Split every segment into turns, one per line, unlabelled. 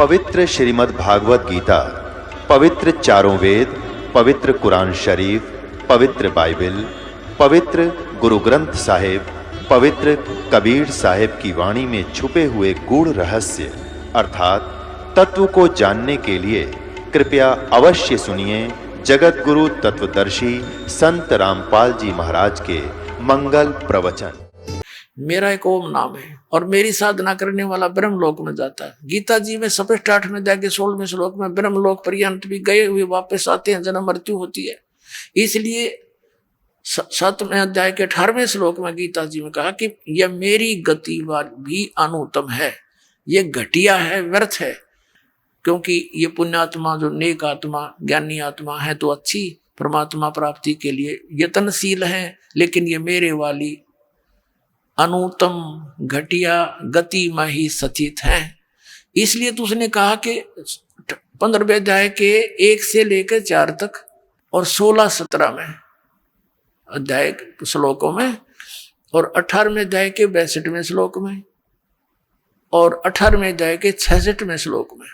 पवित्र श्रीमद् भागवत गीता, पवित्र चारों वेद, पवित्र कुरान शरीफ, पवित्र बाइबल, पवित्र गुरु ग्रंथ साहिब, पवित्र कबीर साहिब की वाणी में छुपे हुए गूढ़ रहस्य अर्थात तत्व को जानने के लिए कृपया अवश्य सुनिए जगत गुरु तत्वदर्शी संत रामपाल जी महाराज के मंगल प्रवचन।
मेरा एक ओम नाम है और मेरी साधना करने वाला ब्रह्मलोक में जाता है। गीता जी में स्पष्ट 8वें अध्याय के 16वें श्लोक में ब्रह्मलोक पर्यंत भी गए हुए वापस आते हैं, जन्म मृत्यु होती है। इसलिए 7वें अध्याय के 18वें श्लोक में गीता जी में कहा कि यह मेरी गति भी अनुत्तम है, ये घटिया है, व्यर्थ है, क्योंकि ये पुण्यात्मा जो नेक आत्मा ज्ञानी आत्मा है तो अच्छी परमात्मा प्राप्ति के लिए यत्नशील है, लेकिन ये मेरे वाली अनुत्तम घटिया गति में ही स्थित है। इसलिए तो उसने कहा कि 15वें अध्याय के 1 से लेकर 4 तक और 16-17 में अध्याय श्लोकों में और 18वें अध्याय के 62वें श्लोक में और 18वें अध्याय के 66वें श्लोक में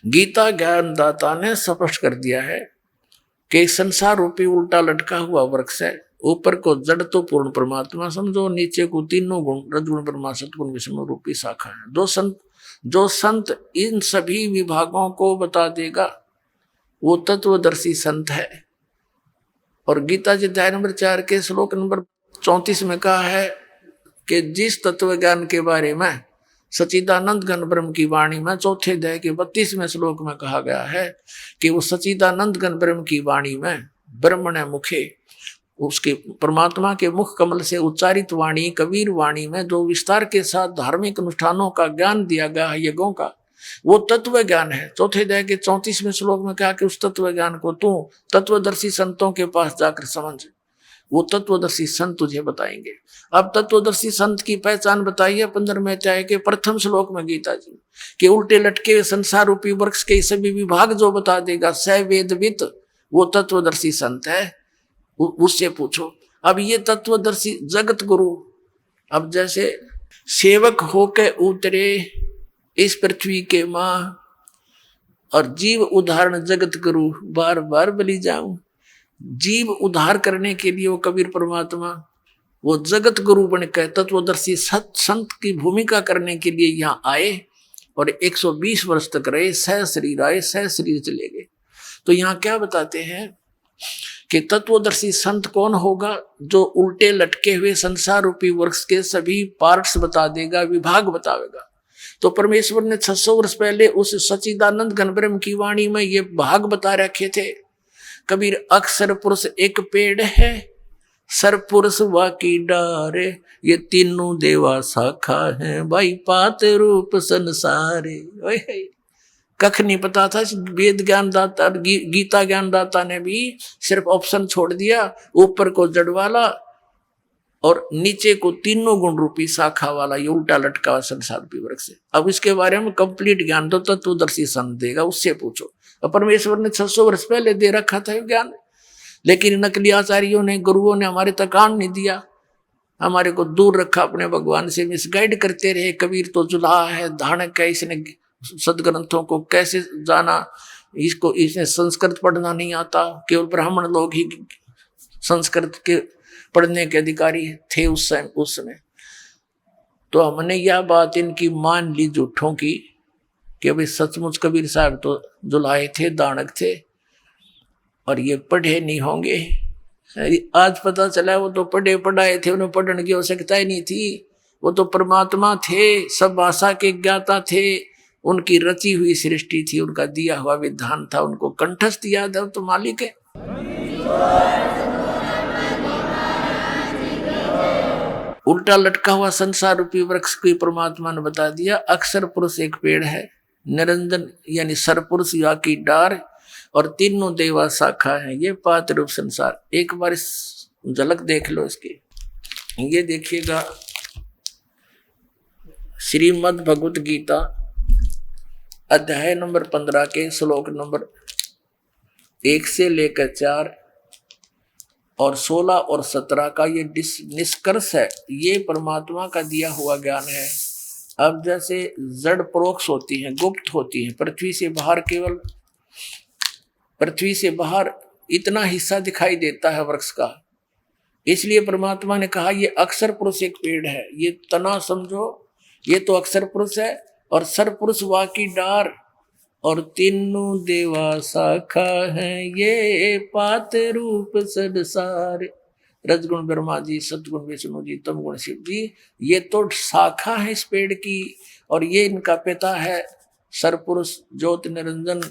गीता ज्ञानदाता ने स्पष्ट कर दिया है कि संसार रूपी उल्टा लटका हुआ वृक्ष है। ऊपर को जड़ तो पूर्ण परमात्मा समझो, नीचे को तीनों गुण रजगुण ब्रह्मा सतगुण विष्णु रूपी शाखा है। जो संत इन सभी विभागों को बता देगा वो तत्वदर्शी संत है। और गीता जी अध्याय नंबर 4 के श्लोक नंबर 34 में कहा है कि जिस तत्व ज्ञान के बारे में सच्चिदानंद घन ब्रह्म की वाणी में 4थे अध्याय के 32वें श्लोक में कहा गया है कि वो सच्चिदानंद घन ब्रह्म की वाणी में ब्रह्मण मुखे उसके परमात्मा के मुख कमल से उच्चारित वाणी कबीर वाणी में जो विस्तार के साथ धार्मिक अनुष्ठानों का ज्ञान दिया गया है, यज्ञों का, वो तत्व ज्ञान है। 4थे अध्याय के 34वें श्लोक में कहा कि उस तत्व ज्ञान को तू तत्वदर्शी संतों के पास जाकर समझ, वो तत्वदर्शी संत तुझे बताएंगे। अब तत्वदर्शी संत की पहचान बताइए 15वें अध्याय के प्रथम श्लोक में गीता जी के उल्टे लटके संसार रूपी वृक्ष के सभी विभाग जो बता देगा स वेदवित, वो तत्वदर्शी संत है, उससे पूछो। अब ये तत्वदर्शी जगत गुरु अब जैसे सेवक होके उतरे इस पृथ्वी के मां और जीव उदाहरण जगत गुरु बार बार बलि जाऊं, जीव उद्धार करने के लिए वो कबीर परमात्मा वो जगत गुरु बनकर तत्वदर्शी संत की भूमिका करने के लिए यहाँ आए और 120 वर्ष तक रहे, सह शरीर आए, सह शरीर चले गए। तो यहाँ क्या बताते हैं कि तत्वदर्शी संत कौन होगा? जो उल्टे लटके हुए संसार रूपी वृक्ष के सभी पार्ट्स बता देगा, विभाग बतावेगा। तो परमेश्वर ने 600 वर्ष पहले उस सच्चिदानंद घन ब्रह्म की वाणी में ये भाग बता रखे थे। कबीर अक्षर पुरुष एक पेड़ है, सरपुरुष वाकी डारे, ये तीनों देवा शाखा है, भाई पात रूप संसारे। कख नहीं पता था। वेद ज्ञानदाता गीता ज्ञानदाता ने भी सिर्फ ऑप्शन छोड़ दिया, ऊपर को जड़ वाला और नीचे को तीनों गुण रूपी शाखा वाला, ये उल्टा लटका हुआ संसार रूपी वृक्ष है। अब इसके बारे में कंप्लीट ज्ञान तो तत्वदर्शी संत देगा, उससे पूछो। और परमेश्वर ने 600 वर्ष पहले दे रखा था ज्ञान, लेकिन नकली आचार्यों ने गुरुओं ने हमारे तक कान नहीं दिया, हमारे को दूर रखा, अपने भगवान से मिसगाइड करते रहे। कबीर तो जुल्हा है, धानक है, इसने सदग्रंथों को कैसे जाना, इसने संस्कृत पढ़ना नहीं आता, केवल ब्राह्मण लोग ही संस्कृत के पढ़ने के अधिकारी थे उस समय। तो हमने यह बात इनकी मान ली झूठों की कि भाई सचमुच कबीर साहब तो जुलाए थे, दानक थे और ये पढ़े नहीं होंगे। आज पता चला वो तो पढ़े पढ़ाए थे, उन्हें पढ़ने की आवश्यकता ही नहीं थी। वो तो परमात्मा थे, सब भाषा के ज्ञाता थे, उनकी रची हुई सृष्टि थी, उनका दिया हुआ विधान था, उनको कंठस्थ याद है, तो मालिक है। उल्टा लटका हुआ संसार रूपी वृक्ष को परमात्मा ने बता दिया। अक्षर पुरुष एक पेड़ है, निरंजन यानी सरपुरुष या की डार और तीनों देवा शाखा है, ये पात रूप संसार। एक बार झलक देख लो इसकी। ये देखिएगा श्रीमद् भगवत गीता अध्याय नंबर 15 के श्लोक नंबर 1 से लेकर 4 और 16 और 17 का ये निष्कर्ष है। ये परमात्मा का दिया हुआ ज्ञान है अब जैसे जड़ परोक्ष होती हैं, गुप्त होती हैं, पृथ्वी से बाहर केवल पृथ्वी से बाहर इतना हिस्सा दिखाई देता है वृक्ष का। इसलिए परमात्मा ने कहा ये अक्षर पुरुष एक पेड़ है, ये तना समझो, ये तो अक्षर पुरुष है, और सर पुरुष वाकी डार, और तीनों देवा शाखा है, ये पात रूप संसार। रजगुण ब्रह्मा जी, सतगुण विष्णु जी, तमगुण शिव जी, ये तो शाखा है इस पेड़ की, और ये इनका पिता है सरपुरुष ज्योति निरंजन,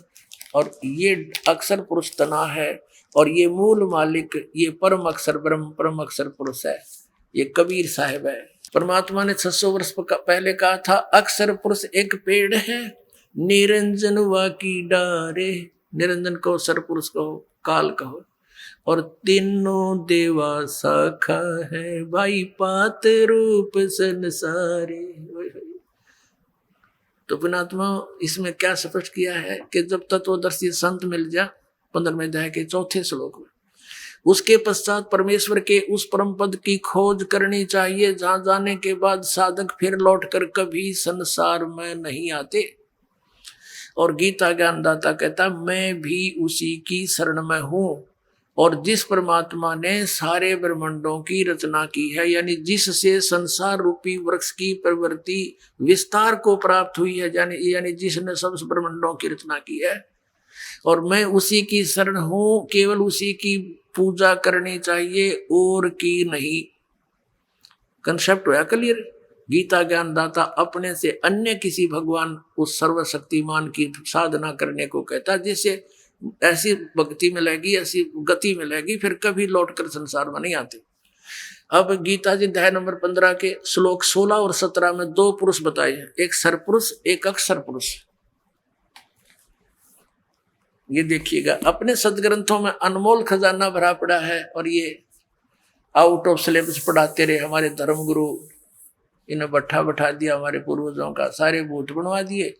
और ये अक्षर पुरुष तना है, और ये मूल मालिक, ये परम अक्षर ब्रह्म, परम अक्षर पुरुष है, ये कबीर साहिब है। परमात्मा ने 600 वर्ष पहले कहा था अक्षर पुरुष एक पेड़ है, निरंजन वाकी डारे, निरंजन कहो, सरपुरुष कहो, काल कहो, और तीनों देवा शाखा है, भाई पात रूप संसारे। तो पुणात्मा इसमें क्या स्पष्ट किया है कि जब तत्वदर्शी संत मिल जा 15वें अध्याय के 4थे श्लोक में, उसके पश्चात परमेश्वर के उस परम पद की खोज करनी चाहिए जहां जाने के बाद साधक फिर लौटकर कभी संसार में नहीं आते। और गीता ज्ञानदाता कहता मैं भी उसी की शरण में हूं, और जिस परमात्मा ने सारे ब्रह्मांडों की रचना की है, यानी जिससे संसार रूपी वृक्ष की प्रवृत्ति विस्तार को प्राप्त हुई है, यानी जिसने सब ब्रह्मांडों की रचना की है, और मैं उसी की शरण हूं, केवल उसी की पूजा करनी चाहिए और की नहीं। कंसेप्ट होया क्लियर। गीता ज्ञानदाता अपने से अन्य किसी भगवान उस सर्वशक्तिमान की साधना करने को कहता, जिससे ऐसी भक्ति मिलेगी, ऐसी गति मिलेगी, फिर कभी लौटकर संसार में नहीं आते। अब गीता जी अध्याय नंबर 15 के श्लोक 16 और 17 में 2 पुरुष बताए हैं, एक सरपुरुष, एक अक्षर पुरुष। ये देखिएगा, अपने सदग्रंथों में अनमोल खजाना भरा पड़ा है, और ये आउट ऑफ सिलेबस पढ़ाते रहे हमारे धर्मगुरु, इन्हें बैठा दिया हमारे पूर्वजों का, सारे भूत बनवा दिए,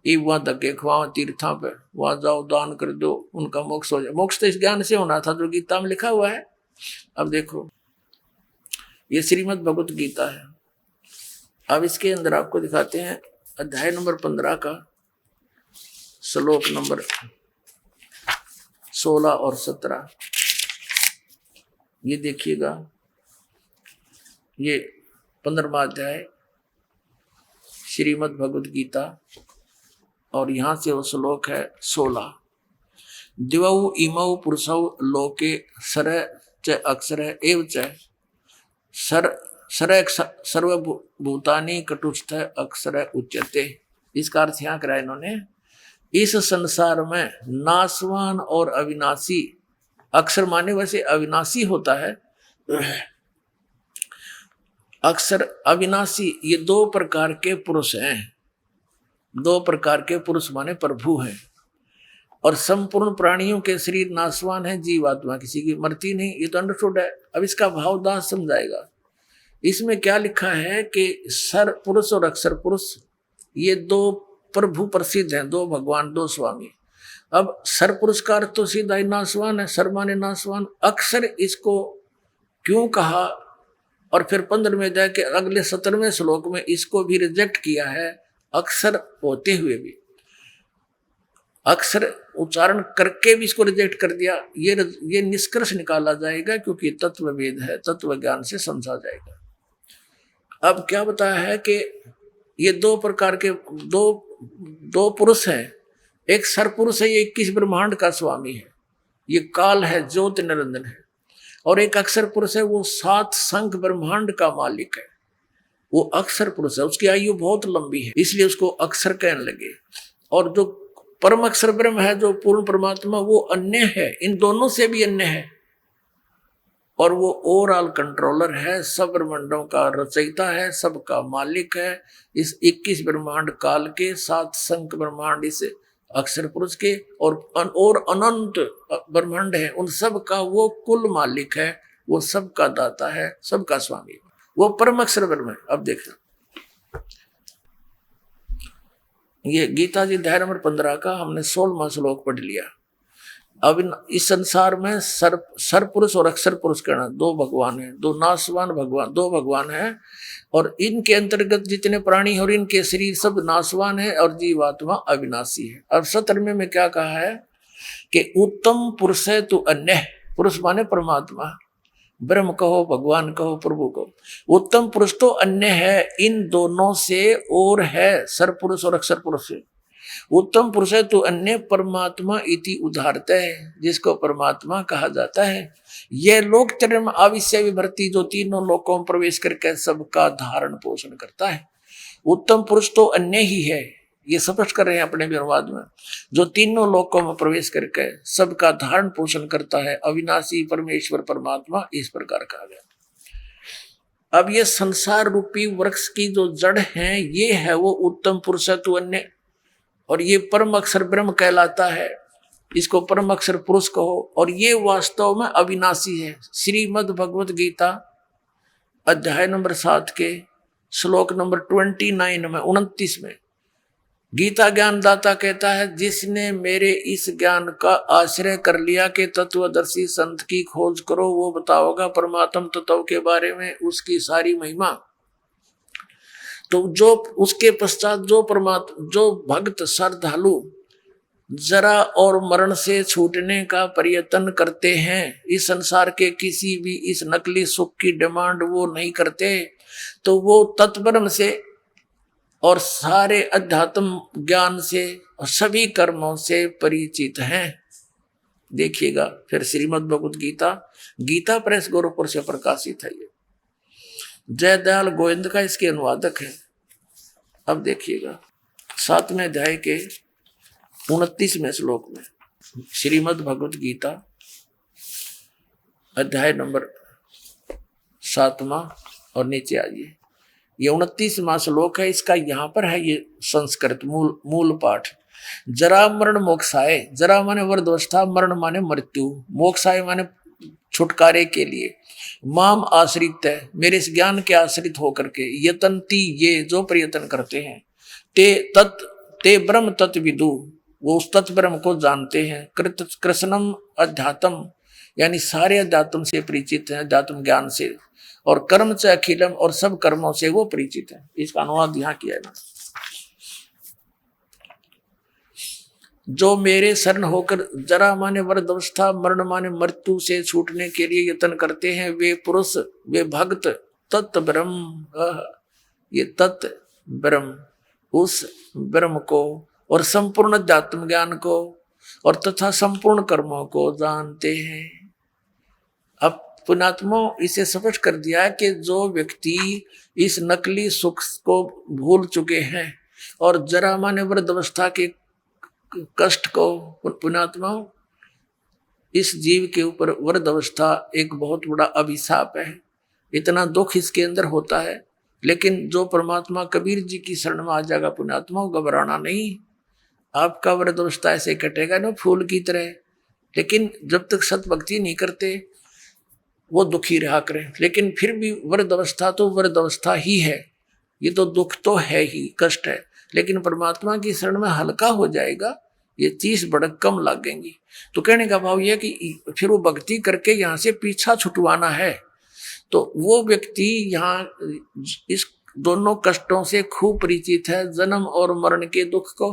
ये वहां धक्के खुआओ तीर्थों पे, वहां जाओ दान कर दो, उनका मोक्ष हो जाए। मोक्ष तो इस ज्ञान से होना था जो गीता में लिखा हुआ है। अब देखो ये श्रीमद् भगवत गीता है। अब इसके अंदर आपको दिखाते हैं अध्याय नंबर 15 का श्लोक नंबर 16 और 17। ये देखिएगा, ये 15वां अध्याय श्रीमद् भगवत गीता, और यहां से वो श्लोक है 16। दिवौ इमौ पुरुषौ लोके सर च अक्षर एव च सर सर्वभूतानि कटुस्थ अक्षर उच्यते। इसका अर्थ यहाँ करा इन्होंने, इस संसार में नाशवान और अविनाशी, अक्षर माने वैसे अविनाशी होता है, अक्षर अविनाशी, ये 2 प्रकार के पुरुष हैं। 2 प्रकार के पुरुष माने प्रभु हैं, और संपूर्ण प्राणियों के शरीर नाशवान है, जीवात्मा किसी की मरती नहीं, ये तो अंडरस्टूड है। अब इसका भावदास समझाएगा। इसमें क्या लिखा है कि सर पुरुष और अक्षर पुरुष ये 2 प्रभु प्रसिद्ध हैं, 2 भगवान, 2 स्वामी। अब सर पुरुष का अर्थ तो सीधा ही नाशवान है, सर माने नाशवान। अक्षर इसको क्यों कहा, और फिर 15वें अध्याय के अगले 17वें श्लोक में इसको भी रिजेक्ट किया है, अक्षर होते हुए भी, अक्षर उच्चारण करके भी इसको रिजेक्ट कर दिया। ये निष्कर्ष निकाला जाएगा, क्योंकि तत्व वेद है, तत्व ज्ञान से समझा जाएगा। अब क्या बताया है कि ये 2 प्रकार के दो पुरुष हैं। एक सरपुरुष है, ये 21 ब्रह्मांड का स्वामी है, ये काल है, ज्योति निरंजन है। और एक अक्षर पुरुष है, वो 7 संख ब्रह्मांड का मालिक है, वो अक्षर पुरुष है। उसकी आयु बहुत लंबी है, इसलिए उसको अक्षर कहने लगे। और जो परम अक्षर ब्रह्म है, जो पूर्ण परमात्मा, वो अन्य है, इन दोनों से भी अन्य है, और वो ओवरऑल कंट्रोलर है, सब ब्रह्मांडों का रचयिता है, सबका मालिक है। इस 21 ब्रह्मांड काल के, 7 संख ब्रह्मांड इस अक्षर पुरुष के, और अनंत ब्रह्मांड है, उन सब का वो कुल मालिक है, वो सबका दाता है, सबका स्वामी, वो परम अक्षर ब्रह्म है। अब देखना, ये गीता जी अध्याय नंबर 15 का हमने 16वां श्लोक पढ़ लिया। अब इस संसार में सर पुरुष और अक्षर पुरुष कहना दो भगवान है, दो नाशवान भगवान, दो भगवान है। और इनके अंतर्गत जितने प्राणी और इनके शरीर सब नाशवान है और जीवात्मा अविनाशी है। अब 17वें में क्या कहा है कि उत्तम पुरुष है तो अन्य, पुरुष माने परमात्मा, ब्रह्म कहो, भगवान कहो, प्रभु कहो। उत्तम पुरुष तो अन्य है इन दोनों से और है, सर पुरुष और अक्षर पुरुष से। उत्तम पुरुष है तो अन्य परमात्मा इति उदाहरता है, जिसको परमात्मा कहा जाता है। यह लोकचर्य में आविश्य विभर्ती, जो तीनों लोकों में प्रवेश करके सबका धारण पोषण करता है। उत्तम पुरुष तो अन्य ही है, ये स्पष्ट कर रहे हैं अपने अनुवाद में, जो तीनों लोकों में प्रवेश करके सबका धारण पोषण करता है, अविनाशी परमेश्वर परमात्मा, इस प्रकार कहा गया। अब ये संसार रूपी वृक्ष की जो जड़ है, ये है वो उत्तम पुरुष है तो अन्य, और ये परम अक्षर ब्रह्म कहलाता है, इसको परम अक्षर पुरुष कहो। और ये वास्तव में अविनाशी है। श्रीमद् भगवत गीता अध्याय नंबर 7 के श्लोक नंबर 29 में 29 में गीता ज्ञानदाता कहता है, जिसने मेरे इस ज्ञान का आश्रय कर लिया कि तत्वदर्शी संत की खोज करो, वो बताओगा परमात्म तत्व के बारे में उसकी सारी महिमा। तो जो उसके पश्चात जो भक्त श्रद्धालु जरा और मरण से छूटने का प्रयत्न करते हैं, इस संसार के किसी भी इस नकली सुख की डिमांड वो नहीं करते, तो वो तत्ब्रह्म से और सारे अध्यात्म ज्ञान से और सभी कर्मों से परिचित हैं। देखिएगा फिर श्रीमद् भगवत गीता, गीता प्रेस गोरखपुर से प्रकाशित है। ये जयदयाल गोविंद का इसके अनुवादक है। अब देखिएगा 7वें अध्याय के 29वें श्लोक में श्रीमद् भगवत गीता अध्याय नंबर 7वां और नीचे आइए, ये 29वां श्लोक है। इसका यहाँ पर है ये संस्कृत मूल पाठ। जरा मरण मोक्षाय, जरा माने वर्दवस्था, मरण माने मृत्यु, मोक्षाय माने छुटकारे के लिए, माम आश्रित है, मेरे इस ज्ञान के आश्रित होकर के, यतंती ये जो प्रयत्न करते हैं, ते ब्रह्म तत्विदु, वो उस तत्व ब्रह्म को जानते हैं, कृष्णम अध्यात्म यानी सारे अध्यात्म से परिचित हैं, अध्यात्म ज्ञान से, और कर्म से अखिलम और सब कर्मों से वो परिचित है। इसका अनुवाद यहाँ किया है ना, जो मेरे शरण होकर जरा माने वृद्धावस्था, मरण माने मृत्यु से छूटने के लिए यत्न करते हैं, वे पुरुष, वे भक्त तत्व ब्रह्म, ये तत्व ब्रह्म, उस ब्रह्म को और संपूर्ण अध्यात्म ज्ञान को और तथा संपूर्ण कर्मों को जानते हैं। अब पुणात्मा इसे स्पष्ट कर दिया कि जो व्यक्ति इस नकली सुख को भूल चुके हैं और जरा माने वृद्धावस्था के कष्ट को, पुणात्मा इस जीव के ऊपर वृद्धावस्था एक बहुत बड़ा अभिशाप है, इतना दुख इसके अंदर होता है। लेकिन जो परमात्मा कबीर जी की शरण में आ जाएगा पुणात्मा, घबराना नहीं, आपका वृद्धावस्था ऐसे कटेगा ना फूल की तरह। लेकिन जब तक सत भक्ति नहीं करते वो दुखी रहा करें, लेकिन फिर भी वृद्धावस्था तो वृद्धावस्था ही है, ये तो दुख तो है ही, कष्ट है, लेकिन परमात्मा की शरण में हल्का हो जाएगा, ये 30 भड़क कम लगेंगी। तो कहने का भाव यह कि फिर वो भक्ति करके यहाँ से पीछा छुटवाना है, तो वो व्यक्ति यहाँ इस दोनों कष्टों से खूब परिचित है, जन्म और मरण के दुख को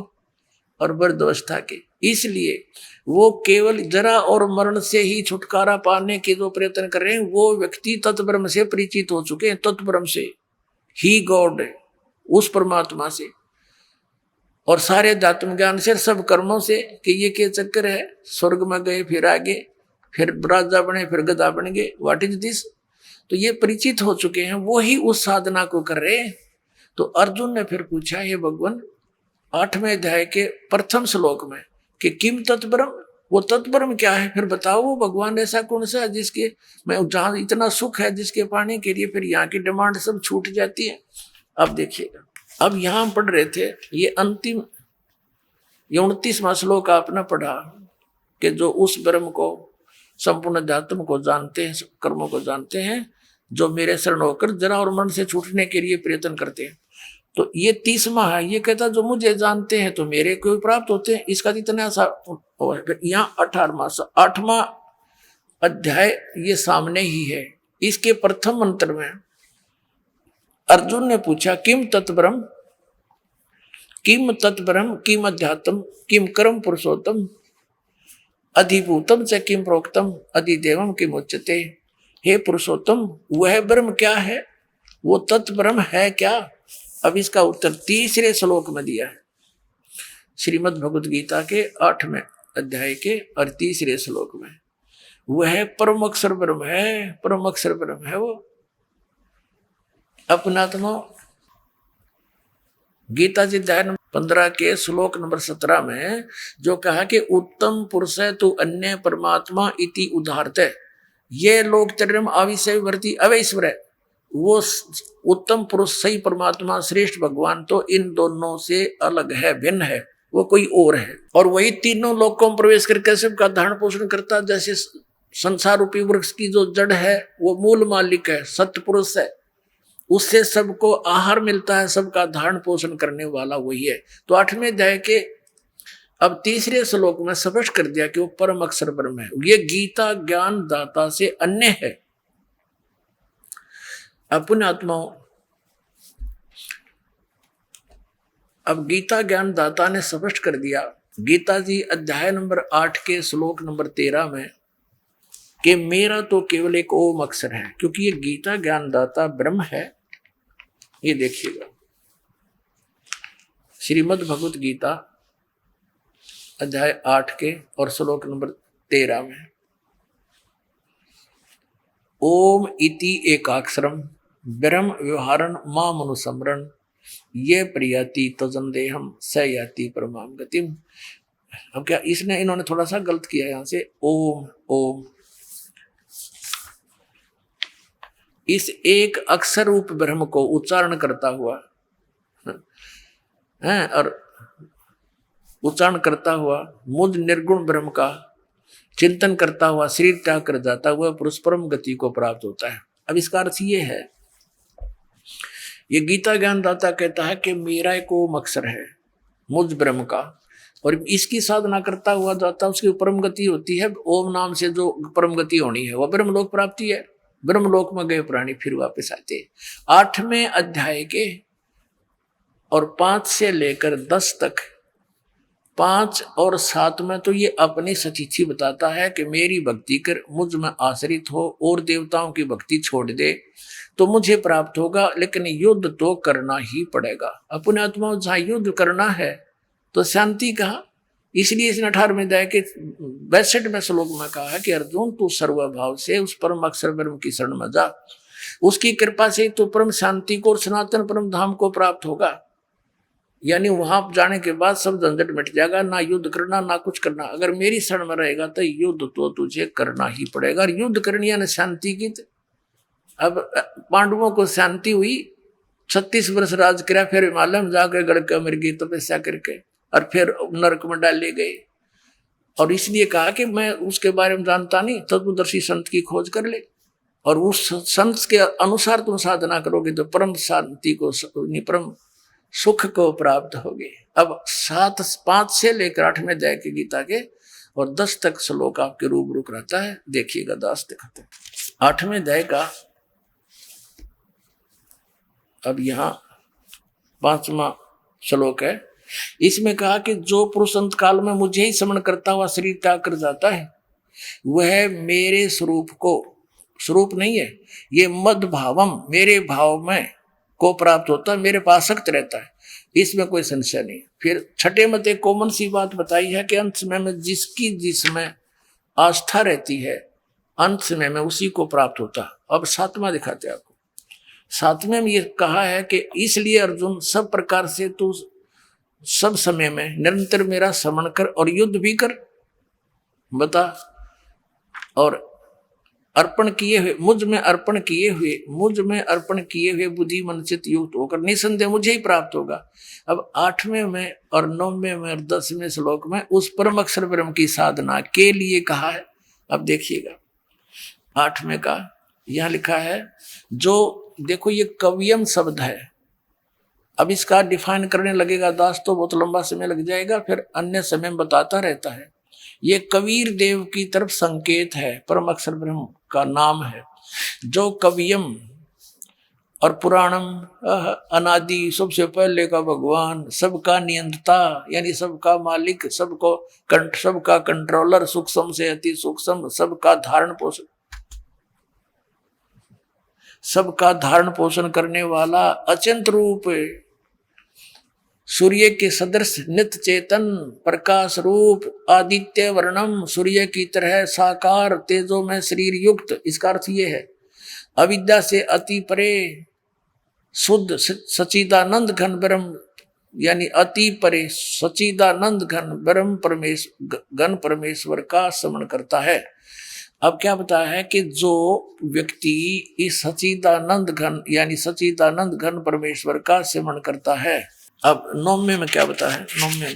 और वृद्धावस्था के। इसलिए वो केवल जरा और मरण से ही छुटकारा पाने के जो प्रयत्न कर रहे हैं, वो व्यक्ति तत्ब्रह्म से परिचित हो चुके हैं, तत्ब्रह्म से ही गॉड, उस परमात्मा से और सारे अध्यात्म ज्ञान से, सब कर्मों से, कि ये क्या चक्कर है, स्वर्ग में गए फिर आगे, फिर राजा बने फिर गधा बन गए, व्हाट इज दिस। तो ये परिचित हो चुके हैं, वो ही उस साधना को कर रहे हैं। तो अर्जुन ने फिर पूछा, हे भगवान 8वें अध्याय के प्रथम श्लोक में कि किम तत्ब्रह्म, वो तत्ब्रह्म क्या है, फिर बताओ वो भगवान ऐसा कौन सा है जिसके मैं जहाँ इतना सुख है, जिसके पाने के लिए फिर यहाँ की डिमांड सब छूट जाती है। अब देखिएगा, अब यहाँ पढ़ रहे थे ये अंतिम, ये 29वां श्लोक आपने पढ़ा कि जो उस ब्रह्म को, संपूर्ण अध्यात्म को जानते हैं, कर्मों को जानते हैं, जो मेरे शरण होकर जरा और मन से छूटने के लिए प्रयत्न करते हैं। तो ये 30वां है। ये कहता जो मुझे जानते हैं तो मेरे को प्राप्त होते हैं। इसका जितना सा यहाँ 8वां अध्याय ये सामने ही है। इसके प्रथम मंत्र में अर्जुन ने पूछा किम तत्ब्रह्म किम अध्यात्म किम कर्म पुरुषोत्तम अधिभूतम च किम प्रोक्तम अधिदेवम किम उच्यते। हे पुरुषोत्तम, वह ब्रह्म क्या है, वो तत्ब्रह्म है क्या? अब इसका उत्तर तीसरे श्लोक में दिया है, श्रीमद् भगवद गीता के 8वें अध्याय के और तीसरे श्लोक में। वह परम अक्षर ब्रह्म है, परम अक्षर ब्रह्म है वो अपनात्मा। गीता जी अध्याय 15 के श्लोक नंबर 17 में जो कहा कि उत्तम पुरुष है तू अन्य परमात्मा इति उदाहरते, ये लोक चरम आविषय वर्ती अवैश्वर है। वो उत्तम पुरुष सही परमात्मा श्रेष्ठ भगवान तो इन दोनों से अलग है, भिन्न है, वो कोई और है। और वही तीनों लोकों में प्रवेश करके सबका धारण पोषण करता। जैसे संसार रूपी वृक्ष की जो जड़ है वो मूल मालिक है, सत्य पुरुष है, उससे सबको आहार मिलता है, सबका धारण पोषण करने वाला वही है। तो 8वें अध्याय के अब तीसरे श्लोक में स्पष्ट कर दिया कि वो परम अक्षर ब्रह्म है। ये गीता ज्ञान दाता से अन्य है। अपने आत्माओं, अब गीता ज्ञान दाता ने स्पष्ट कर दिया गीता जी अध्याय नंबर 8 के श्लोक नंबर 13 में कि मेरा तो केवल एक ओम अक्षर है। क्योंकि ये गीता ज्ञान दाता ब्रह्म है। ये देखिएगा श्रीमद् भगवत गीता अध्याय 8 के और श्लोक नंबर 13 में ओम इति एकाक्षरम ब्रह्म व्यवहारन मां मनुसमरण ये प्रियति तजंदेहम स याति परमाम गतिम। अब क्या इन्होंने थोड़ा सा गलत किया यहां से। ओम ओम इस एक अक्षर रूप ब्रह्म को उच्चारण करता हुआ है और उच्चारण करता हुआ मुझ निर्गुण ब्रह्म का चिंतन करता हुआ शरीर त्याग कर जाता हुआ पुरुष परम गति को प्राप्त होता है। अब इसका अर्थ ये है, ये गीता ज्ञान दाता कहता है कि मेरा एक ओम अक्षर है मुझ ब्रह्म का, और इसकी साधना करता हुआ जाता उसकी परम गति होती है। ओम नाम से जो परम गति होनी है वह ब्रह्मलोक प्राप्ति है। ब्रह्मलोक में गए प्राणी फिर वापस आते। 8वें अध्याय के और 5 से लेकर 10 तक, 5 और 7 में तो ये अपनी सचिथि बताता है कि मेरी भक्ति कर, मुझ में आश्रित हो और देवताओं की भक्ति छोड़ दे तो मुझे प्राप्त होगा, लेकिन युद्ध तो करना ही पड़ेगा। अपने आत्मा जहाँ युद्ध करना है तो शांति कहा। इसलिए इसने 18वें अध्याय के 62वें श्लोक में कहा है कि अर्जुन तू सर्वभाव से उस परम अक्षर ब्रह्म की शरण में जा, उसकी कृपा से तो परम शांति को और सनातन परम धाम को प्राप्त होगा। यानी वहां जाने के बाद सब झंझट मिट जाएगा, ना युद्ध करना ना कुछ करना। अगर मेरी शरण में रहेगा तो युद्ध तो तुझे करना ही पड़ेगा। और युद्ध करनी है ना शांति की। अब पांडवों को शांति हुई, 36 वर्ष राज किया, फिर हिमालय में जाकर गड़का मर गई तपस्या करके, और फिर नरक में डाले गए। और इसलिए कहा कि मैं उसके बारे में जानता नहीं, तत्वदर्शी संत की खोज कर ले और उस संत के अनुसार तुम साधना करोगे तो परम शांति को, परम सुख को प्राप्त होगे। अब 5 से लेकर 8वें अध्याय के गीता के और 10 तक श्लोक आपके रूबरू रहता है। देखिएगा 10 दिखाते हैं 8वें अध्याय का। अब यहाँ 5वां श्लोक है। इसमें कहा कि जो पुरुष अंत काल में मुझे ही स्मरण करता हुआ शरीर त्याग कर जाता है वह मेरे स्वरूप को, स्वरूप नहीं है ये, मद भावम मेरे भाव में को प्राप्त होता है, मेरे पास आसक्त रहता है, इसमें कोई संशय नहीं। फिर 6ठे मत एक कॉमन सी बात बताई है कि अंत समय में जिसकी जिसमें आस्था रहती है अंत समय में उसी को प्राप्त होता है। अब 7वां दिखाते हैं आपको। 7वें में ये कहा है कि इसलिए अर्जुन सब प्रकार से तू सब समय में निरंतर मेरा स्मरण कर और युद्ध भी कर, बता, और अर्पण किए हुए मुझ में अर्पण किए हुए बुद्धि मन चित्त युक्त होकर निसंदेह मुझे ही प्राप्त होगा। अब 8वें में और 9वें में और 10वें श्लोक में उस परम अक्षर ब्रह्म की साधना के लिए कहा है। अब देखिएगा 8वें का यह लिखा है, जो देखो ये कवियम शब्द है, अब इसका डिफाइन करने लगेगा दास तो बहुत लंबा समय लग जाएगा, फिर अन्य समय में बताता रहता है। ये कबीर देव की तरफ संकेत है, परम अक्षर ब्रह्म का नाम है। जो कवियम और पुराणम अनादि, सबसे पहले का भगवान, सबका नियंता यानी सबका मालिक, सबका कंट्रोलर, सूक्ष्म से अति सूक्ष्म, सबका धारण पोषण करने वाला, अचिंत रूप, सूर्य के सदृश, नित्य चेतन, प्रकाश रूप, आदित्य वर्णम, सूर्य की तरह साकार, तेजो में शरीर युक्त। इसका अर्थ ये है अविद्या से अति परे, शुद्ध सच्चिदानंद घन ब्रह्म, यानी अति परे सच्चिदानंद घन ब्रह्म परमेश्वर का स्मरण करता है। अब क्या बताया है कि जो व्यक्ति इस सच्चिदानंद घन यानी सच्चिदानंद घन परमेश्वर का स्मरण करता है। अब 9वें में क्या बताया है? 9वें में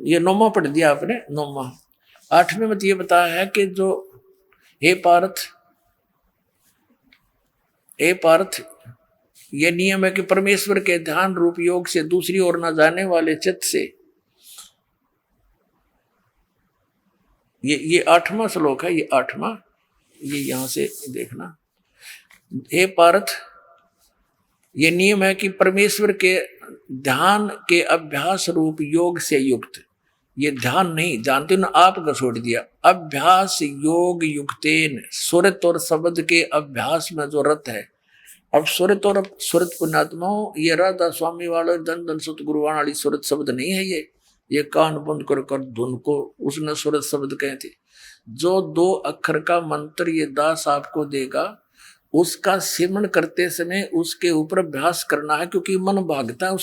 ये 9वां पढ़ दिया आपने, 9वां। 8वें में ये बताया है कि जो हे पार्थ, ये नियम है कि परमेश्वर के ध्यान रूप योग से दूसरी ओर न जाने वाले चित्त से, ये 8वां श्लोक है, ये 8वां, ये यहां से देखना। हे पार्थ, ये नियम है कि परमेश्वर के ध्यान के अभ्यास रूप योग से युक्त, ये ध्यान नहीं जानते ना, आपका छोड़ दिया, अभ्यास योग युक्तेन, सुरत और शब्द के अभ्यास में जो रत है। अब सुरत और सुरत पुण्यात्माओं, ये राधा स्वामी वाले धन धन सतगुरु वाली सुरत शब्द नहीं है, ये कान बंद कर धुन को उसने सुरत शब्द कहे थे। जो 2 अक्षर का मंत्र ये दास आपको देगा, उसका सिमरण करते समय उसके ऊपर अभ्यास करना है, क्योंकि मन भागता है,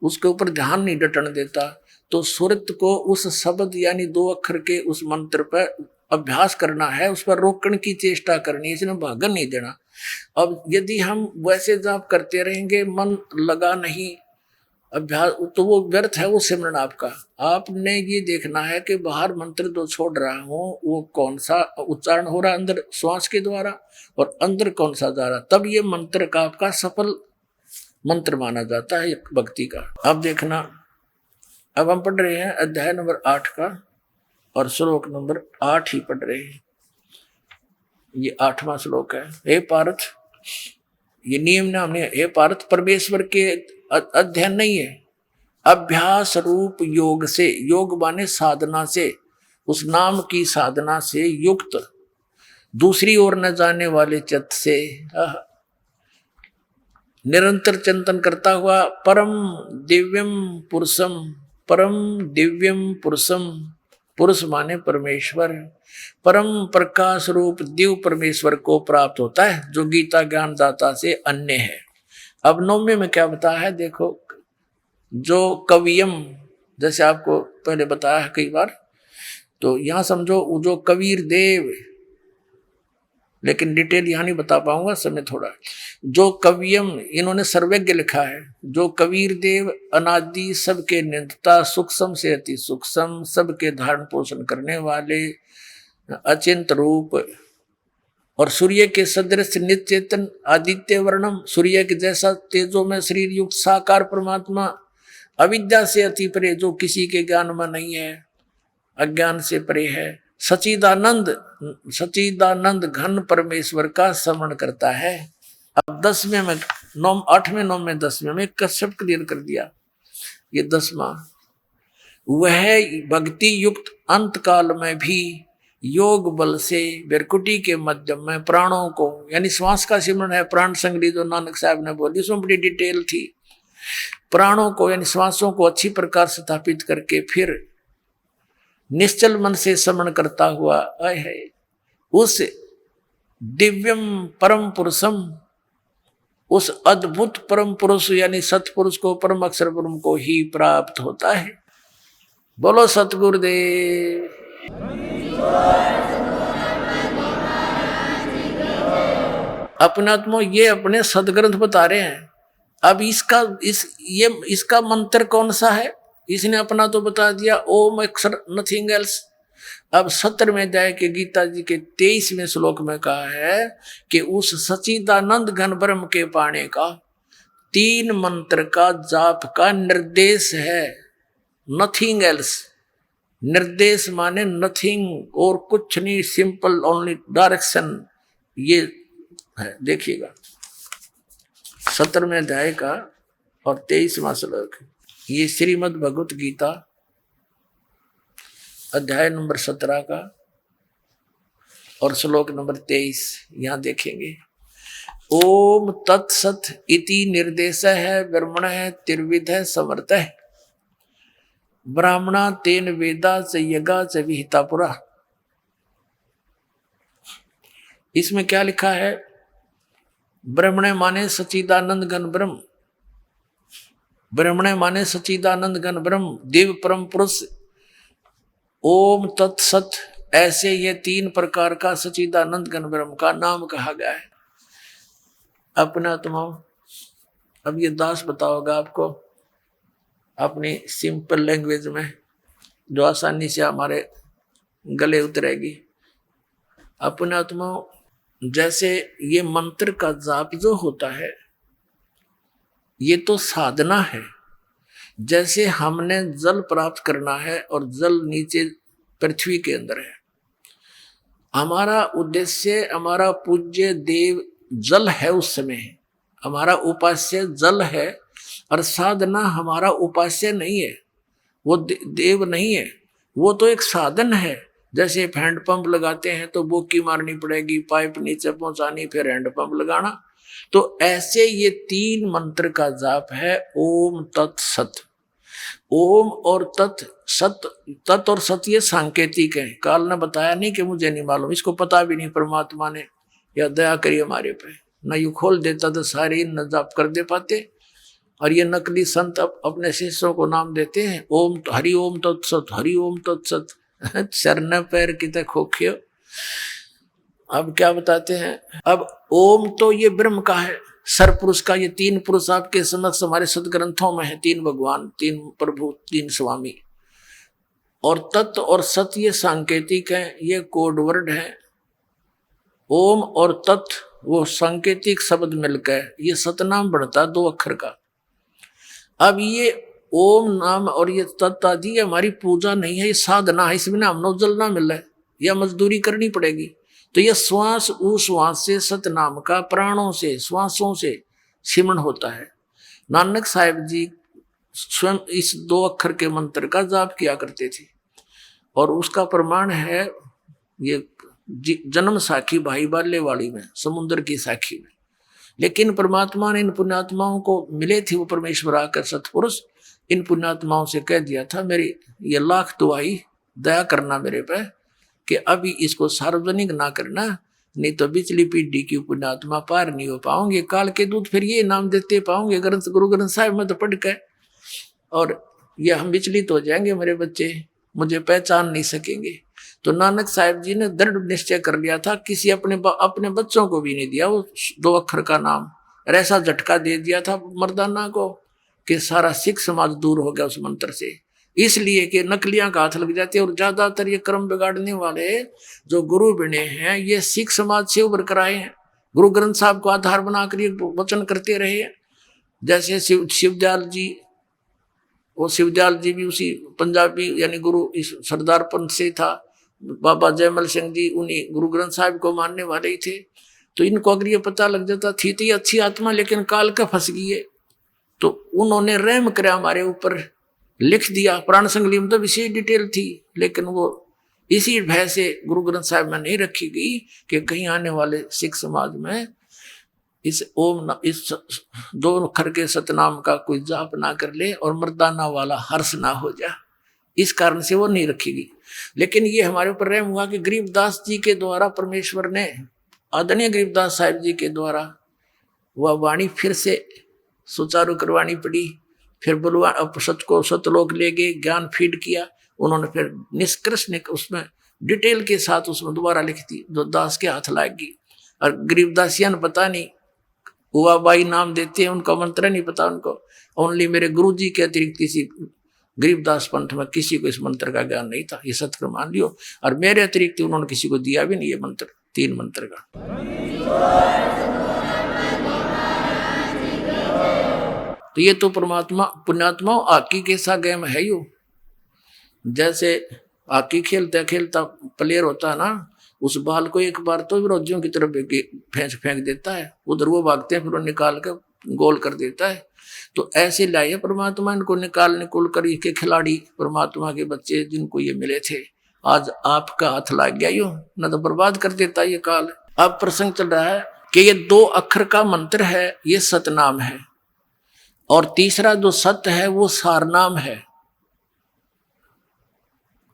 उसके ऊपर ध्यान नहीं डटने देता। तो सुरत को उस शब्द यानी 2 अक्षर के उस मंत्र पर अभ्यास करना है, उस पर रोकने की चेष्टा करनी है, इसने भागन नहीं देना। अब यदि हम वैसे जाप करते रहेंगे, मन लगा नहीं अभ्यास, तो वो व्यर्थ है वो सिमरन आपका। आपने ये देखना है कि बाहर मंत्र जो छोड़ रहा हूँ वो कौन सा उच्चारण हो रहा है अंदर श्वास के द्वारा, और अंदर कौन सा जा रहा, तब ये मंत्र का आपका सफल मंत्र माना जाता है भक्ति का। अब देखना, अब हम पढ़ रहे हैं अध्याय नंबर 8 का और श्लोक नंबर 8 ही पढ़ रहे हैं। ये 8वां श्लोक है। हे पार्थ, ये नियम ना हमने, हे पार्थ, परमेश्वर के अध्ययन नहीं है, अभ्यास रूप योग से, योग माने साधना से, उस नाम की साधना से युक्त, दूसरी ओर न जाने वाले चित्त से निरंतर चिंतन करता हुआ परम दिव्यम पुरुषम, पुरुष माने परमेश्वर, परम प्रकाश रूप दिव्य परमेश्वर को प्राप्त होता है, जो गीता ज्ञान दाता से अन्य है। अब 9वें में क्या बताया है देखो, जो कवियम, जैसे आपको पहले बताया है कई बार, तो यहां समझो जो कबीर देव, लेकिन डिटेल यहां नहीं बता पाऊंगा, समय थोड़ा। जो कवियम, इन्होंने सर्वज्ञ लिखा है, जो कबीर देव अनादि, सबके नियंता, सूक्ष्म से अति सूक्ष्म, सबके धारण पोषण करने वाले, अचिंत रूप और सूर्य के सदृश नित्य चेतन, आदित्य वर्णम, सूर्य के जैसा तेजो में शरीर युक्त साकार परमात्मा, अविद्या से अति परे, जो किसी के ज्ञान में नहीं है, अज्ञान से परे है, सच्चिदानंद घन परमेश्वर का स्मरण करता है। अब 10वें में 8वें 9वें 10वें में कश्यप क्लियर कर दिया। ये 10वां, वह भक्ति युक्त अंत काल में भी योग बल से बेरकुटी के मध्यम में प्राणों को, यानी श्वास का सिमरण है, प्राण संग्रही जो नानक साहब ने बोली, उसमें बड़ी डिटेल थी। प्राणों को यानी श्वासों को अच्छी प्रकार स्थापित करके फिर निश्चल मन से स्मरण करता हुआ है, उस दिव्यम परम पुरुषम, उस अद्भुत परम पुरुष यानी सतपुरुष को, परम अक्षर ब्रह्म को ही प्राप्त होता है। बोलो सतगुरुदेव। अपने आत्मा ये अपने सदग्रंथ बता रहे हैं। अब इसका मंत्र कौन सा है, इसने अपना तो बता दिया, ओम अक्षर नथिंग एल्स। अब 17वें अध्याय के गीता जी के 23वें श्लोक में कहा है कि उस सच्चिदानंद घन ब्रह्म के पाने का तीन मंत्र का जाप का निर्देश है, नथिंग एल्स। निर्देश माने नथिंग, और कुछ नहीं, सिंपल ओनली डायरेक्शन। ये है, देखिएगा 17वें अध्याय का और 23वां श्लोक। ये श्रीमद् भगवत गीता अध्याय नंबर 17 का और श्लोक नंबर 23 यहां देखेंगे। ओम तत्सत इति निर्देश है ब्रह्मण है त्रिविध है समर्थ है ब्राह्मणा तेन वेदा च यज्ञा च विहिता पुरा। इसमें क्या लिखा है? ब्रह्मण माने सच्चिदानंद घन ब्रह्म, ब्रह्मण माने सच्चिदानंद घन ब्रह्म, देव परम पुरुष। ओम तत्सत, ऐसे ये तीन प्रकार का सच्चिदानंद घन ब्रह्म का नाम कहा गया है। अपना तुम अब ये दास बताओगा आपको अपनी सिंपल लैंग्वेज में, जो आसानी से हमारे गले उतरेगी। अपना तुम जैसे ये मंत्र का जाप जो होता है ये तो साधना है। जैसे हमने जल प्राप्त करना है और जल नीचे पृथ्वी के अंदर है, हमारा उद्देश्य, हमारा पूज्य देव जल है, उस समय हमारा उपास्य जल है, और साधना हमारा उपास्य नहीं है, वो देव नहीं है, वो तो एक साधन है। जैसे हैंड पंप लगाते हैं तो बोकी मारनी पड़ेगी, पाइप नीचे पहुंचानी, फिर हैंड पंप लगाना। तो ऐसे ये तीन मंत्र का जाप है, ओम तत्सत। ओम और तत्, सत, तत् और सत ये सांकेतिक है। काल ने बताया नहीं कि मुझे नहीं मालूम, इसको पता भी नहीं परमात्मा ने, या दया करिए हमारे पे, न यू खोल देता तो सारे न जाप कर दे पाते। और ये नकली संत अपने शिष्यों को नाम देते हैं, ओम हरि ओम तत्सत, हरि ओम तत्सत, चरण पैर कितने खोखे। अब क्या बताते हैं? अब ओम तो ये ब्रह्म का है, सरपुरुष का। ये तीन पुरुष आपके समक्ष हमारे सदग्रंथों में है, तीन भगवान, तीन प्रभु, तीन स्वामी। और तत्व और सत्य ये सांकेतिक है, ये कोड वर्ड है। ओम और तत्व वो सांकेतिक शब्द मिलकर ये सतनाम बढ़ता 2 अक्षर का। अब ये ओम नाम और ये तत्व आदि हमारी पूजा नहीं है, ये साधना है। इसमें हमने जलना मिला है या मजदूरी करनी पड़ेगी। तो ये श्वास उश्वास से सतनाम का प्राणों से, श्वासों से सिमरण होता है। नानक साहिब जी स्वयं इस 2 अक्षर के मंत्र का जाप किया करते थे, और उसका प्रमाण है ये जन्म साखी भाई बाले वाली में, समुद्र की साखी में। लेकिन परमात्मा ने इन पुण्यात्माओं को मिले थे, वो परमेश्वर आकर सतपुरुष इन पुण्यात्माओं से कह दिया था, मेरी ये लाख दुआई दया करना मेरे पे कि अभी इसको सार्वजनिक ना करना, नहीं तो पिछली पीढ़ी की पुण्यात्मा पार नहीं हो पाओगे। काल के दूत फिर ये नाम देते पाओगे ग्रंथ, गुरु ग्रंथ साहिब में तो पढ़ के, और ये हम विचलित हो जाएंगे, मेरे बच्चे मुझे पहचान नहीं सकेंगे। तो नानक साहिब जी ने दृढ़ निश्चय कर लिया था, किसी अपने बच्चों को भी नहीं दिया वो 2 अक्षर का नाम। ऐसा झटका दे दिया था मर्दाना को कि सारा सिख समाज दूर हो गया उस मंत्र से। इसलिए कि नकलियां का हाथ लग जाती है, और ज्यादातर ये क्रम बिगाड़ने वाले जो गुरु बने हैं ये सिख समाज से उभर कर आए हैं। गुरु ग्रंथ साहब को आधार बनाकर ये वचन करते रहे हैं। जैसे शिवदयाल जी, वो शिवदयाल जी भी उसी पंजाबी यानी गुरु इस सरदार पंथ से था। बाबा जयमल सिंह जी उन्हीं गुरु ग्रंथ साहिब को मानने वाले ही थे। तो इनको अगर ये पता लग जाता थी तो ये अच्छी आत्मा, लेकिन काल का फंस गई है, तो उन्होंने रहम कराया हमारे ऊपर, लिख दिया। प्राण संगली में तो विशेष डिटेल थी, लेकिन वो इसी भय से गुरु ग्रंथ साहिब में नहीं रखी गई कि कहीं आने वाले सिख समाज में इस ओम इस 2 अक्षर के सतनाम का कोई जाप ना कर ले और मर्दाना वाला हर्ष ना हो जाए, इस कारण से वो नहीं रखी गई। लेकिन ये हमारे ऊपर रहम हुआ कि गरीबदास जी के द्वारा परमेश्वर ने, आदरणीय गरीबदास साहिब जी के द्वारा वह वाणी फिर से सुचारू करवानी पड़ी। फिर बुलवा सत को सतलोक ले गए, ज्ञान फीड किया उन्होंने, फिर निष्कर्ष ने उसमें डिटेल के साथ उसमें दोबारा लिख दी, जो दास के हाथ लाएगी। और गरीबदासिया ने पता नहीं, हुआ बाई नाम देते हैं, उनका मंत्र नहीं पता उनको। ओनली मेरे गुरु जी के अतिरिक्त किसी गरीबदास पंथ में किसी को इस मंत्र का ज्ञान नहीं था, ये सत्य मान लियो। और मेरे अतिरिक्त उन्होंने किसी को दिया भी नहीं ये मंत्र, 3 मंत्र का। तो ये तो परमात्मा पुण्यात्मा हॉकी के सा गेम है यो। जैसे हॉकी खेलता खेलता प्लेयर होता है ना, उस बॉल को एक बार तो विरोधियों की तरफ फेंक देता है, उधर वो भागते हैं, फिर वो निकाल कर गोल कर देता है। तो ऐसे लाए परमात्मा इनको निकाल कर के खिलाड़ी परमात्मा के बच्चे जिनको ये मिले थे, आज आपका हाथ लग गया यो, न तो बर्बाद कर देता ये काल। अब प्रसंग चल रहा है कि ये 2 अक्षर का मंत्र है, ये सतनाम है, और तीसरा जो सत्य है वो सारनाम है।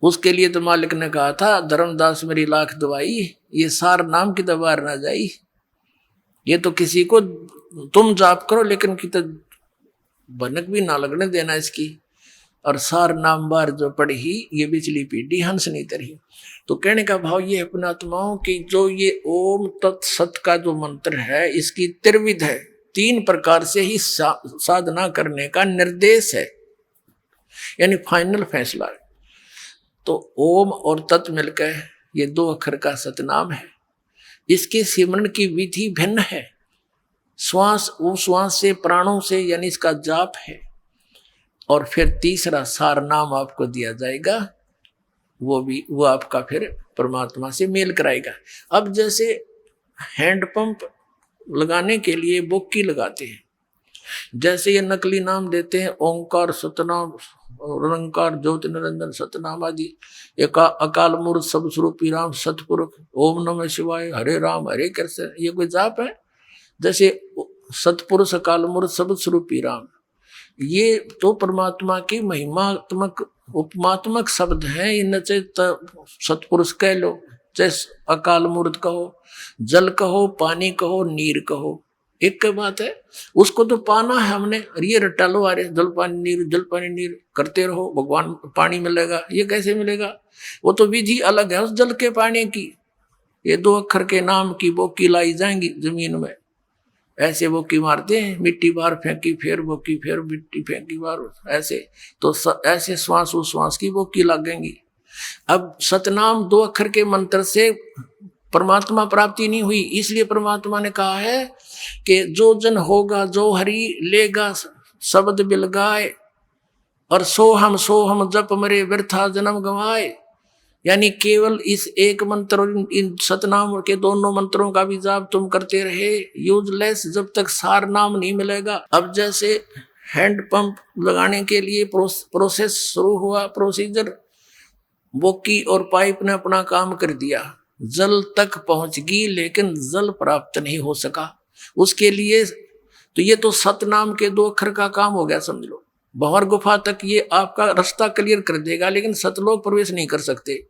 उसके लिए तो मालिक ने कहा था, धर्मदास मेरी लाख दवाई, ये सार नाम की दबार ना जाई। ये तो किसी को तुम जाप करो लेकिन की तो भनक भी ना लगने देना इसकी। और सार नाम बार जो पढ़ी ये बिचली पीढ़ी हंस नहीं तरी। तो कहने का भाव ये अपने आत्माओं की जो ये ओम तत्सत का जो मंत्र है, इसकी त्रिविध है, 3 प्रकार से ही साधना करने का निर्देश है, यानी फाइनल फैसला है। तो ओम और तत् मिलकर ये 2 अक्षर का सतनाम है। इसके सिमरन की विधि भिन्न है, श्वास उश्वास से प्राणों से, यानी इसका जाप है। और फिर तीसरा सार नाम आपको दिया जाएगा, वो आपका फिर परमात्मा से मेल कराएगा। अब जैसे हैंडपंप लगाने के लिए बोक्की लगाते हैं, जैसे ये नकली नाम देते हैं ओंकार सतनाम निरंकार ज्योति निरंजन सतनाम आदि, अकाल मूर्त सब स्वरूपी राम सतपुरुष ओम नमः शिवाय हरे राम हरे कृष्ण, ये कोई जाप है? जैसे सतपुरुष अकाल मूर्त सब स्वरूपी राम, ये तो परमात्मा की महिमात्मक उपमात्मक शब्द हैं। इन चाहे सतपुरुष कह लो, चाहे अकाल मूर्त कहो, जल कहो, पानी कहो, नीर कहो, एक के बात है। उसको तो पाना है हमने, और ये रट्टा लो, अरे जल पानी नीर करते रहो, भगवान पानी मिलेगा, ये कैसे मिलेगा? वो तो विधि अलग है उस जल के पानी की। ये 2 अक्षर के नाम की बोकी लाई जाएंगी जमीन में, ऐसे बोकी मारते हैं, मिट्टी बाहर फेंकी फिर बोकी, फिर मिट्टी फेंकी बाहर, ऐसे तो ऐसे श्वास उश्वास की बोकी लगेंगी। अब सतनाम 2 अक्षर के मंत्र से परमात्मा प्राप्ति नहीं हुई, इसलिए परमात्मा ने कहा है कि जो जन होगा जो हरि लेगा शब्द बिलगाए, और सो हम जप मरे व्यर्था जन्म गवाए। यानी केवल इस एक मंत्र और इन सतनाम के दोनों मंत्रों का भी जाप तुम करते रहे, यूजलेस, जब तक सार नाम नहीं मिलेगा। अब जैसे हैंड पंप लगाने के लिए प्रोसेस शुरू हुआ, प्रोसीजर, बोकी और पाइप ने अपना काम कर दिया, जल तक पहुंच गई लेकिन जल प्राप्त नहीं हो सका। उसके लिए तो ये तो सतनाम के 2 अक्षर का काम हो गया, समझ लो। भंवर गुफा तक ये आपका रास्ता क्लियर कर देगा, लेकिन सतलोक प्रवेश नहीं कर सकते।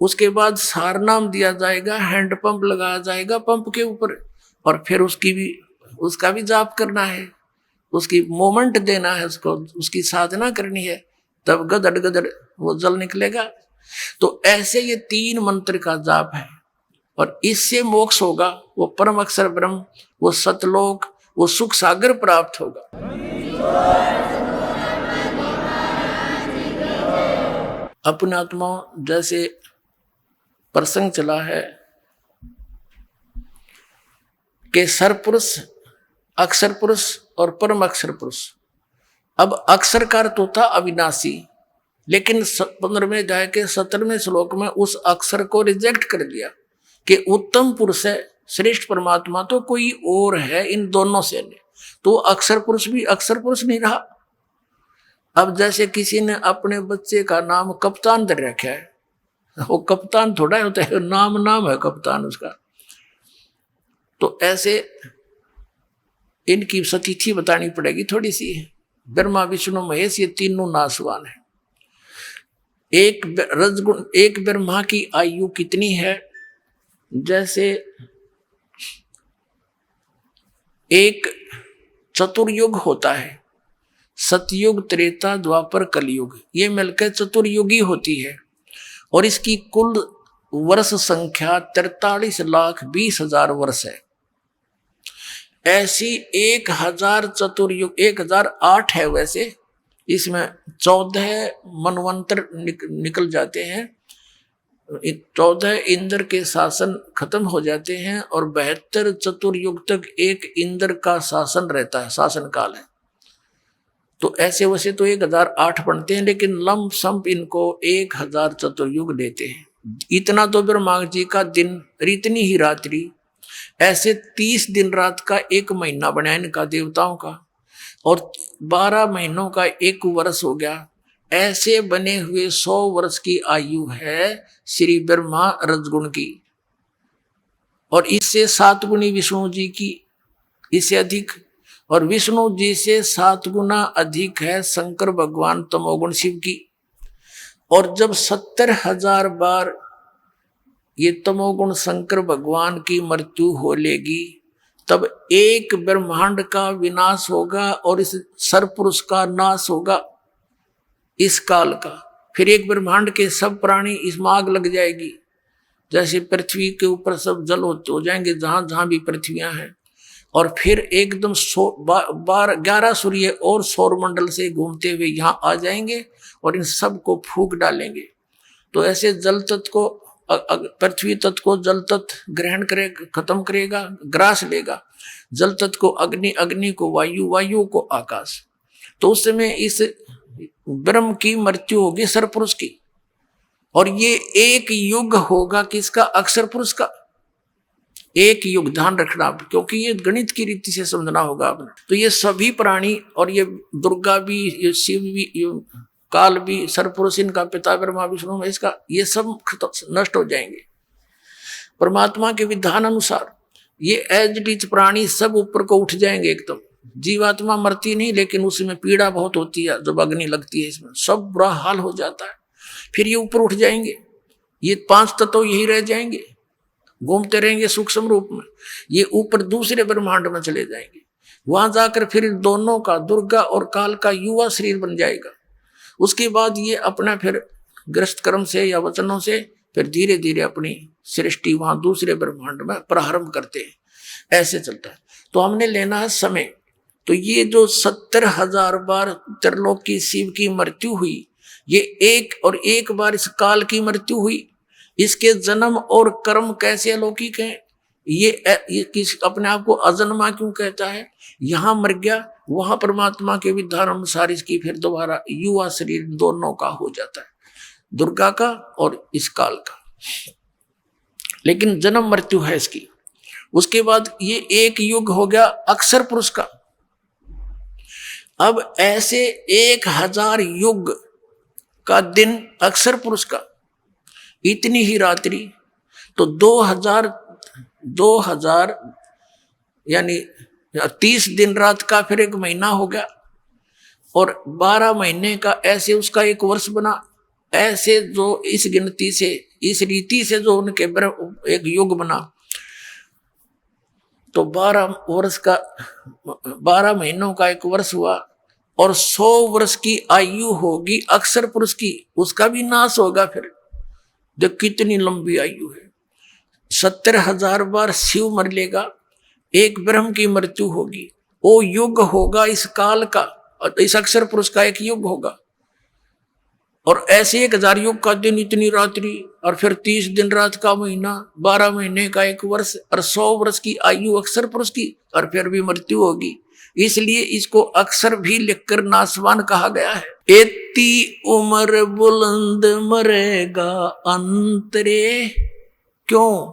उसके बाद सारनाम दिया जाएगा, हैंड पंप लगाया जाएगा पंप के ऊपर, और फिर उसका भी जाप करना है, उसकी मोमेंट देना है, उसकी साधना करनी है, तब गदड़ गदड़ वो जल निकलेगा। तो ऐसे ये 3 मंत्र का जाप है, और इससे मोक्ष होगा, वो परम अक्षर ब्रह्म, वो सतलोक, वो सुख सागर प्राप्त होगा। अपने आत्मा जैसे प्रसंग चला है कि सरपुरुष, अक्षर पुरुष और परम अक्षर पुरुष। अब अक्षर का अर्थ होता अविनाशी, लेकिन 15वें अध्याय के 17वें श्लोक में उस अक्षर को रिजेक्ट कर दिया कि उत्तम पुरुष है, श्रेष्ठ परमात्मा तो कोई और है इन दोनों से, तो अक्षर पुरुष भी अक्षर पुरुष नहीं रहा। अब जैसे किसी ने अपने बच्चे का नाम कप्तान दे रखा है, वो कप्तान थोड़ा होता है, नाम है कप्तान उसका। तो ऐसे इनकी सतिथि बतानी पड़ेगी थोड़ी सी। ब्रह्मा विष्णु महेश ये तीनों नासवान है। एक ब्रह्मा की आयु कितनी है? जैसे एक चतुर्युग होता है, सतयुग, त्रेता, द्वापर, कलयुग, ये मिलकर चतुर्युगी होती है, और इसकी कुल वर्ष संख्या 43,20,000 वर्ष है। ऐसी 1000 चतुर्युग, 1008 है वैसे, इसमें 14 मनवंतर निकल जाते हैं, 14 इंद्र के शासन खत्म हो जाते हैं, और 72 चतुर्युग तक एक इंद्र का शासन रहता है, शासन काल है। तो ऐसे वैसे तो 1008 बनते हैं, लेकिन लम सम इनको 1000 चतुर्युग लेते हैं। इतना तो ब्रह्मा जी का दिन और इतनी ही रात्रि, ऐसे 30 दिन रात का एक महीना बना इनका देवताओं का, और 12 महीनों का एक वर्ष हो गया। ऐसे बने हुए 100 वर्ष की आयु है श्री ब्रह्मा रजगुण की, और इससे 7 गुणी विष्णु जी की, इससे अधिक, और विष्णु जी से 7 गुना अधिक है शंकर भगवान तमोगुण शिव की। और जब 70,000 बार ये तमोगुण शंकर भगवान की मृत्यु हो लेगी, तब एक ब्रह्मांड का विनाश होगा और इस सरपुरुष का नाश होगा इस काल का। फिर एक ब्रह्मांड के सब प्राणी इसमें आग लग जाएगी, जैसे पृथ्वी के ऊपर सब जल हो जाएंगे जहां जहां भी पृथ्वियां हैं। और फिर एकदम 11 सूर्य और सौर मंडल से घूमते हुए यहाँ आ जाएंगे और इन सब को फूंक डालेंगे। तो ऐसे जल तत्व को, पृथ्वी तत्व को जल तत्व ग्रहण करेगा, खत्म करेगा, ग्रास लेगा। जल तत्व को अग्नि, अग्नि को वायु, वायु को आकाश। तो उस समय इस ब्रह्म की मृत्यु होगी सरपुरुष की, और ये एक युग होगा किसका? अक्षर पुरुष का। एक युग, ध्यान रखना, क्योंकि ये गणित की रीति से समझना होगा आपने। तो ये सभी प्राणी, और ये दुर्गा भी, ये शिव भी, ये काल भी, सरपुरुष, इनका पिता ब्रह्मा विष्णु में, इसका ये सब नष्ट हो जाएंगे परमात्मा के विधान अनुसार। ये एज इट इज प्राणी सब ऊपर को उठ जाएंगे एकदम। जीवात्मा मरती नहीं, लेकिन उसमें पीड़ा बहुत होती है जब अग्नि लगती है, इसमें सब बुरा हाल हो जाता है। फिर ये ऊपर उठ जाएंगे, ये 5 तत्व यही रह जाएंगे, घूमते रहेंगे सूक्ष्म रूप में। ये ऊपर दूसरे ब्रह्मांड में चले जाएंगे, वहां जाकर फिर दोनों का, दुर्गा और काल का युवा शरीर बन जाएगा। उसके बाद ये अपना फिर ग्रस्त कर्म से या वचनों से फिर धीरे धीरे अपनी सृष्टि वहां दूसरे ब्रह्मांड में प्रारंभ करते हैं। ऐसे चलता है। तो हमने लेना है समय। तो ये जो 70,000 बार त्रिलोक की शिव की मृत्यु हुई, ये एक बार इस काल की मृत्यु हुई। इसके जन्म और कर्म कैसे अलौकिक हैं। ये किस अपने आप को अजन्मा क्यों कहता है? यहां मर गया, वहां परमात्मा के विधान अनुसार इसकी फिर दोबारा युवा शरीर दोनों का हो जाता है, दुर्गा का और इस काल का। लेकिन जन्म मृत्यु है इसकी। उसके बाद ये एक युग हो गया अक्षर पुरुष का। अब ऐसे 1000 युग का दिन अक्षर पुरुष का, इतनी ही रात्रि। तो 2000 यानी 30 दिन रात का फिर एक महीना हो गया, और 12 महीने का ऐसे उसका एक वर्ष बना। ऐसे जो इस गिनती से, इस रीति से जो उनके एक युग बना, तो 12 महीनों का एक वर्ष हुआ, और 100 वर्ष की आयु होगी अक्षर पुरुष की। उसका भी नाश होगा फिर। देख कितनी लंबी आयु है। 70,000 बार शिव मर लेगा, एक ब्रह्म की मृत्यु होगी, वो युग होगा इस काल का, और इस अक्षर पुरुष का एक युग होगा। और ऐसे 1000 युग का दिन, इतनी रात्रि, और फिर 30 दिन रात का महीना, 12 महीने का एक वर्ष, और 100 वर्ष की आयु अक्षर पुरुष की, और फिर भी मृत्यु होगी। इसलिए इसको अक्षर भी लिखकर नासवान कहा गया है। एती उम्र बुलंद मरेगा अंतरे। क्यों?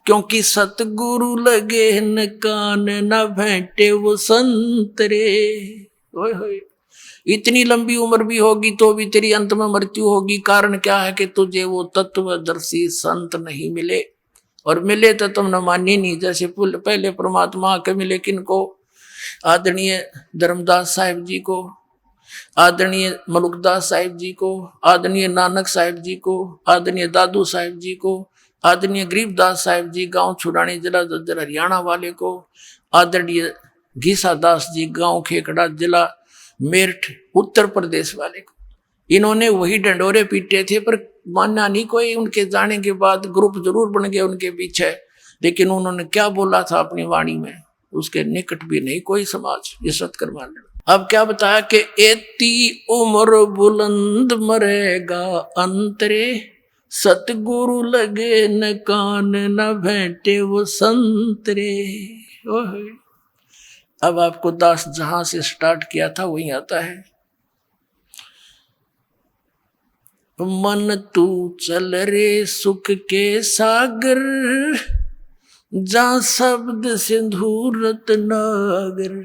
क्योंकि सतगुरु लगे न कान, न भेंटे वो संतरे। ओए होए, इतनी लंबी उम्र भी होगी तो भी तेरी अंत में मृत्यु होगी। कारण क्या है कि तुझे वो तत्वदर्शी संत नहीं मिले, और मिले तो तुमने मानी नहीं। जैसे पहले परमात्मा के मिले किनको? आदरणीय धर्मदास साहिब जी को, आदरणीय मलुकदास साहिब जी को, आदरणीय नानक साहिब जी को, आदरणीय दादू साहिब जी को, आदरणीय गरीबदास साहिब जी गांव छुड़ानी जिला जज्जर हरियाणा वाले को, आदरणीय घीसा दास जी गांव खेकड़ा जिला मेरठ उत्तर प्रदेश वाले को। इन्होंने वही डंडोरे पीटे थे, पर मानना नहीं कोई। उनके जाने के बाद ग्रुप जरूर बन गए उनके पीछे, लेकिन उन्होंने क्या बोला था अपनी वाणी में, उसके निकट भी नहीं कोई समाज ये सत्कर मान लेना। अब क्या बताया कि एती उम्र बुलंद मरेगा अंतरे, सतगुरु लगे न कान, न भेंटे वो संतरे। अब आपको दास जहां से स्टार्ट किया था वहीं आता है। मन तू चल रे सुख के सागर, जा शब्द सिंधु रत्नागर।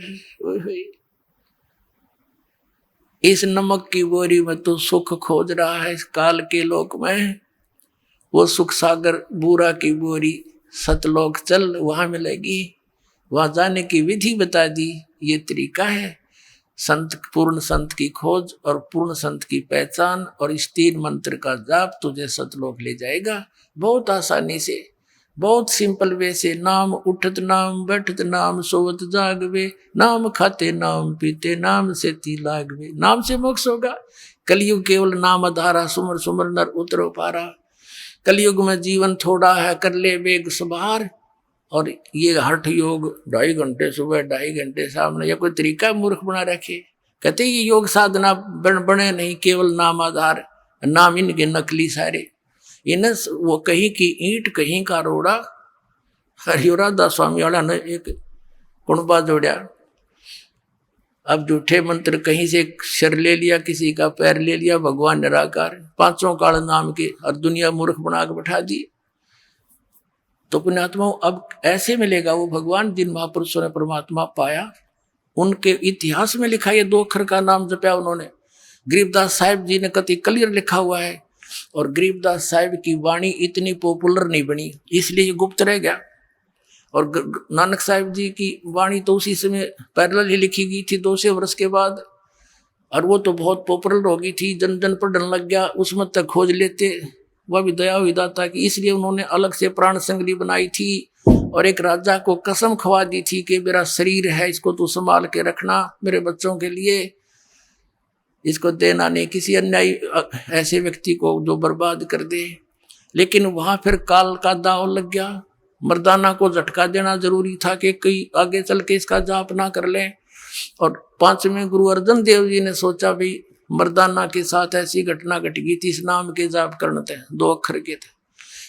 इस नमक की बोरी में तो सुख खोज रहा है इस काल के लोक में, वो सुख सागर बूरा की बोरी सतलोक चल, वहां मिलेगी। वहां जाने की विधि बता दी, ये तरीका है संत, पूर्ण संत की खोज और पूर्ण संत की पहचान, और इस 3 मंत्र का जाप तुझे सतलोक ले जाएगा बहुत आसानी से, बहुत सिंपल वे से। नाम उठत नाम बैठत नाम सोवत जागवे, नाम खाते नाम पीते नाम से ती लागवे। नाम से मोक्ष होगा। कलयुग केवल नाम आधारा, सुमर सुमर नर उतरो पारा। कलयुग में जीवन थोड़ा है, कर ले वेग सवार। और ये हठ योग 2.5 घंटे सुबह 2.5 घंटे सामने, या कोई तरीका मूर्ख बना रखे। कहते ये योग साधना बने नहीं, केवल नाम आधार। नाम इनके नकली सारे, इन वो कहीं की ईंट कहीं का रोड़ा। हरिराधा स्वामी वाला ने एक कुणबा जोड़ा। अब झूठे मंत्र कहीं से सिर ले लिया, किसी का पैर ले लिया, भगवान निराकार 5 काल नाम के, और दुनिया मूर्ख बना के बैठा दी। तो पुण्यात्मा अब ऐसे मिलेगा वो भगवान जिन महापुरुषों ने परमात्मा पाया, उनके इतिहास में लिखा, ये 2 अक्षर का नाम जपया उन्होंने। गरीबदास साहिब जी ने कति क्लियर लिखा हुआ है, और गरीबदास साहिब की वाणी इतनी पॉपुलर नहीं बनी, इसलिए ये गुप्त रह गया। और नानक साहिब जी की वाणी तो उसी समय पैरेलल ही लिखी गई थी 200 वर्ष के बाद, और वो तो बहुत पॉपुलर हो गई थी, जन जन पढ़ने लग गया, उसमें तक खोज लेते। वह भी दया हुई दाता की, इसलिए उन्होंने अलग से प्राण संगली बनाई थी, और एक राजा को कसम खवा दी थी कि मेरा शरीर है, इसको तू संभाल के रखना मेरे बच्चों के लिए, इसको देना नहीं किसी अन्यायी ऐसे व्यक्ति को जो बर्बाद कर दे। लेकिन वहां फिर काल का दाव लग गया। मर्दाना को झटका देना जरूरी था कि कई आगे चल के इसका जाप ना कर लें। और 5वें गुरु अर्जन देव जी ने सोचा भी मर्दाना के साथ ऐसी घटना घट गई थी, इस नाम के जाप करने थे, 2 अक्षर के थे,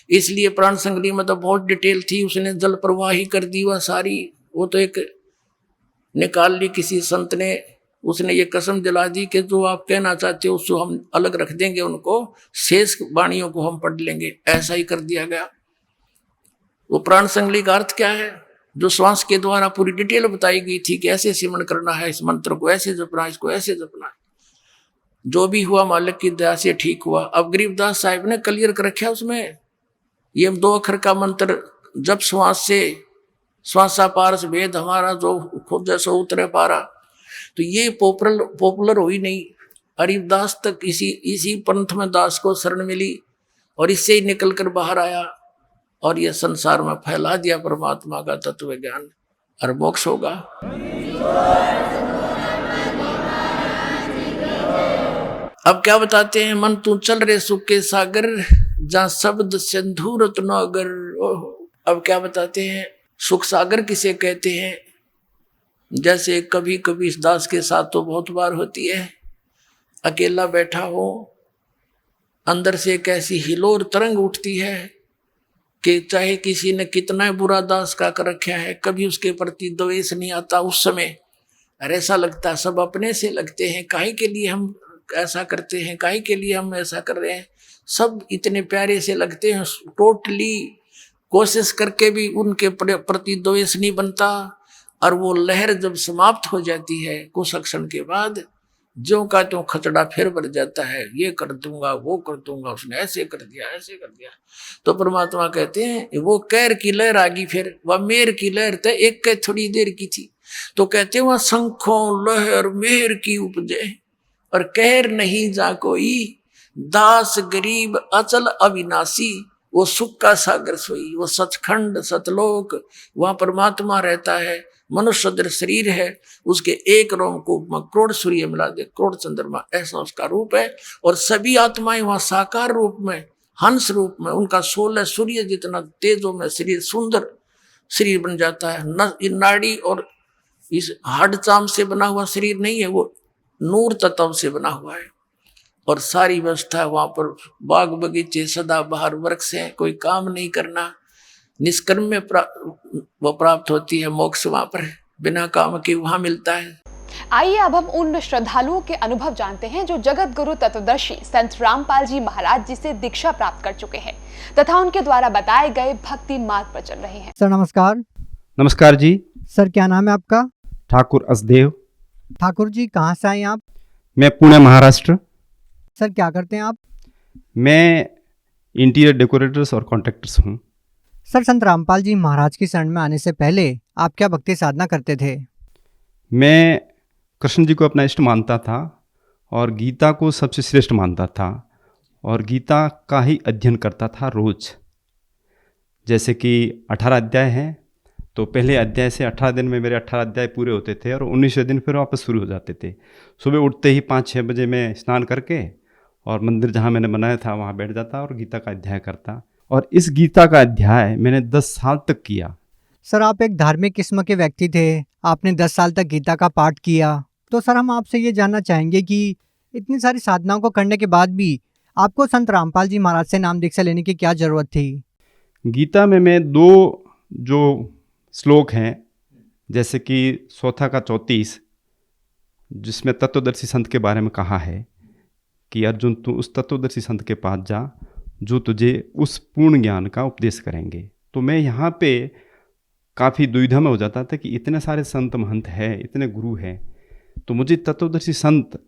इसलिए प्राण संगली में तो बहुत डिटेल थी, उसने जल प्रवाही कर दी वह सारी। वो तो एक निकाल ली किसी संत ने, उसने ये कसम दिला दी कि जो आप कहना चाहते हो उसको हम अलग रख देंगे, उनको शेष वाणियों को हम पढ़ लेंगे। ऐसा ही कर दिया गया। वो प्राण संगली का अर्थ क्या है, जो श्वास के द्वारा पूरी डिटेल बताई गई थी कि ऐसे सिमरण करना है, इस मंत्र को ऐसे जपना, इसको ऐसे जपना है। जो भी हुआ मालिक की दया से ठीक हुआ। अब गरीबदास साहिब ने क्लियर कर रखा उसमें, ये 2 अक्षर का मंत्र जब श्वास से, श्वासा पारस भेद हमारा, जो खुद जैसो उतरे पारा। तो ये पॉपुलर हुई नहीं, हरिदास तक इसी पंथ में दास को शरण मिली, और इससे ही निकल कर बाहर आया, और यह संसार में फैला दिया परमात्मा का तत्व ज्ञान, और मोक्ष होगा। अब क्या बताते हैं, मन तू चल रे सुख के सागर, जहाँ शब्द सिंधु रत्नागर। अब क्या बताते हैं, सुख सागर किसे कहते हैं। जैसे कभी कभी इस दास के साथ तो बहुत बार होती है, अकेला बैठा हो, अंदर से एक ऐसी हिलोर तरंग उठती है कि चाहे किसी ने कितना बुरा दास का कर रखा है, कभी उसके प्रति द्वेष नहीं आता उस समय। और ऐसा लगता है सब अपने से लगते हैं, काहे के लिए हम ऐसा करते हैं, काहे के लिए हम ऐसा कर रहे हैं, सब इतने प्यारे से लगते हैं, टोटली कोशिश करके भी उनके प्रति द्वेष नहीं बनता। और वो लहर जब समाप्त हो जाती है कुछ क्षण के बाद, जो का त्यों खचड़ा फिर भर जाता है, ये कर दूंगा वो कर दूंगा, उसने ऐसे कर दिया ऐसे कर दिया। तो परमात्मा कहते हैं वो कैर की लहर आ गई, फिर वह मेर की लहर तो एक के थोड़ी देर की थी। तो कहते हैं वह शंखों लहर मेहर की उपजे, और कहर नहीं जा कोई, दास गरीब अचल अविनाशी। वो सुख का सागर सोई, वो सचखंड सतलोक, वहां परमात्मा रहता है। मनुष्य सदृश शरीर है, उसके एक रोमकूप में करोड़ सूर्य मिला दे, करोड़ चंद्रमा, ऐसा उसका रूप है। और सभी आत्माएं वहां साकार रूप में, हंस रूप में, उनका 16 सूर्य जितना तेजों में शरीर, सुंदर शरीर बन जाता है। नाड़ी और इस हाड चाम से बना हुआ शरीर नहीं है, वो नूर तत्व से बना हुआ है। और सारी व्यवस्था वहां पर, बाग बगीचे सदा बाहर, वृक्ष हैं, कोई काम नहीं करना, निष्कर्म में वो प्राप्त होती है मोक्ष। वहां पर बिना काम के वहां मिलता है।
आइए अब हम उन श्रद्धालुओं के अनुभव जानते हैं जो जगत गुरु तत्वदर्शी संत रामपाल जी महाराज जी से दीक्षा प्राप्त कर चुके हैं तथा उनके द्वारा बताए गए भक्ति मार्ग पर चल रहे हैं।
सर नमस्कार।
नमस्कार जी।
सर क्या नाम है आपका?
ठाकुर असदेव।
ठाकुर जी कहाँ से आए आप?
मैं पुणे महाराष्ट्र।
सर क्या करते हैं आप?
मैं इंटीरियर डेकोरेटर्स और कॉन्ट्रैक्टर्स हूँ।
सर संत रामपाल जी महाराज की शरण में आने से पहले आप क्या भक्ति साधना करते थे?
मैं कृष्ण जी को अपना इष्ट मानता था और गीता को सबसे श्रेष्ठ मानता था और गीता का ही अध्ययन करता था रोज। जैसे कि 18 अध्याय हैं तो पहले अध्याय से 18 दिन में मेरे 18 अध्याय पूरे होते थे और 19वें दिन फिर वापस शुरू हो जाते थे। सुबह उठते ही 5-6 बजे मैं स्नान करके और मंदिर जहाँ मैंने बनाया था वहाँ बैठ जाता और गीता का अध्याय करता। और इस गीता का अध्याय मैंने 10 साल तक किया।
सर आप एक धार्मिक किस्म के व्यक्ति थे, आपने 10 साल तक गीता का पाठ किया, तो सर हम आपसे ये जानना चाहेंगे कि इतनी सारी साधनाओं को करने के बाद भी आपको संत रामपाल जी महाराज से नाम दीक्षा लेने की क्या जरूरत थी?
गीता में मैं 2 जो श्लोक हैं, जैसे कि चौथा का 34 जिसमें तत्वदर्शी संत के बारे में कहा है कि अर्जुन तू उस तत्वदर्शी संत के पास जा जो तुझे उस पूर्ण ज्ञान का उपदेश करेंगे। तो मैं यहाँ पे काफ़ी दुविधा में हो जाता था कि इतने सारे संत महंत हैं, इतने गुरु हैं, तो मुझे तत्वदर्शी संत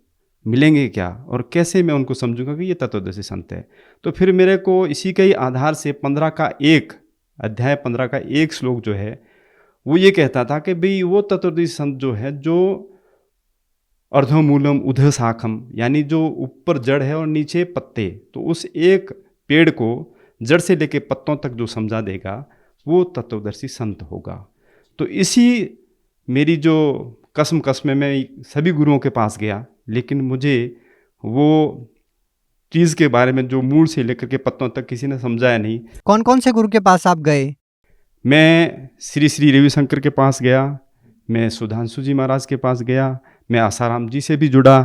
मिलेंगे क्या और कैसे मैं उनको समझूंगा कि ये तत्वदर्शी संत है। तो फिर मेरे को इसी के ही आधार से 15 का 1 अध्याय 15 का 1 श्लोक जो है वो ये कहता था कि भाई वो तत्वदर्शी संत जो है जो अर्धमूलम उधः शाखम, यानी जो ऊपर जड़ है और नीचे पत्ते, तो उस एक पेड़ को जड़ से लेके पत्तों तक जो समझा देगा वो तत्वदर्शी संत होगा। तो इसी मेरी जो कसम में मैं सभी गुरुओं के पास गया, लेकिन मुझे वो चीज़ के बारे में जो मूल से लेकर के पत्तों तक किसी ने समझाया नहीं।
कौन कौन से गुरु के पास आप गए?
मैं श्री श्री रविशंकर के पास गया, मैं सुधांशु जी महाराज के पास गया, मैं आसाराम जी से भी जुड़ा।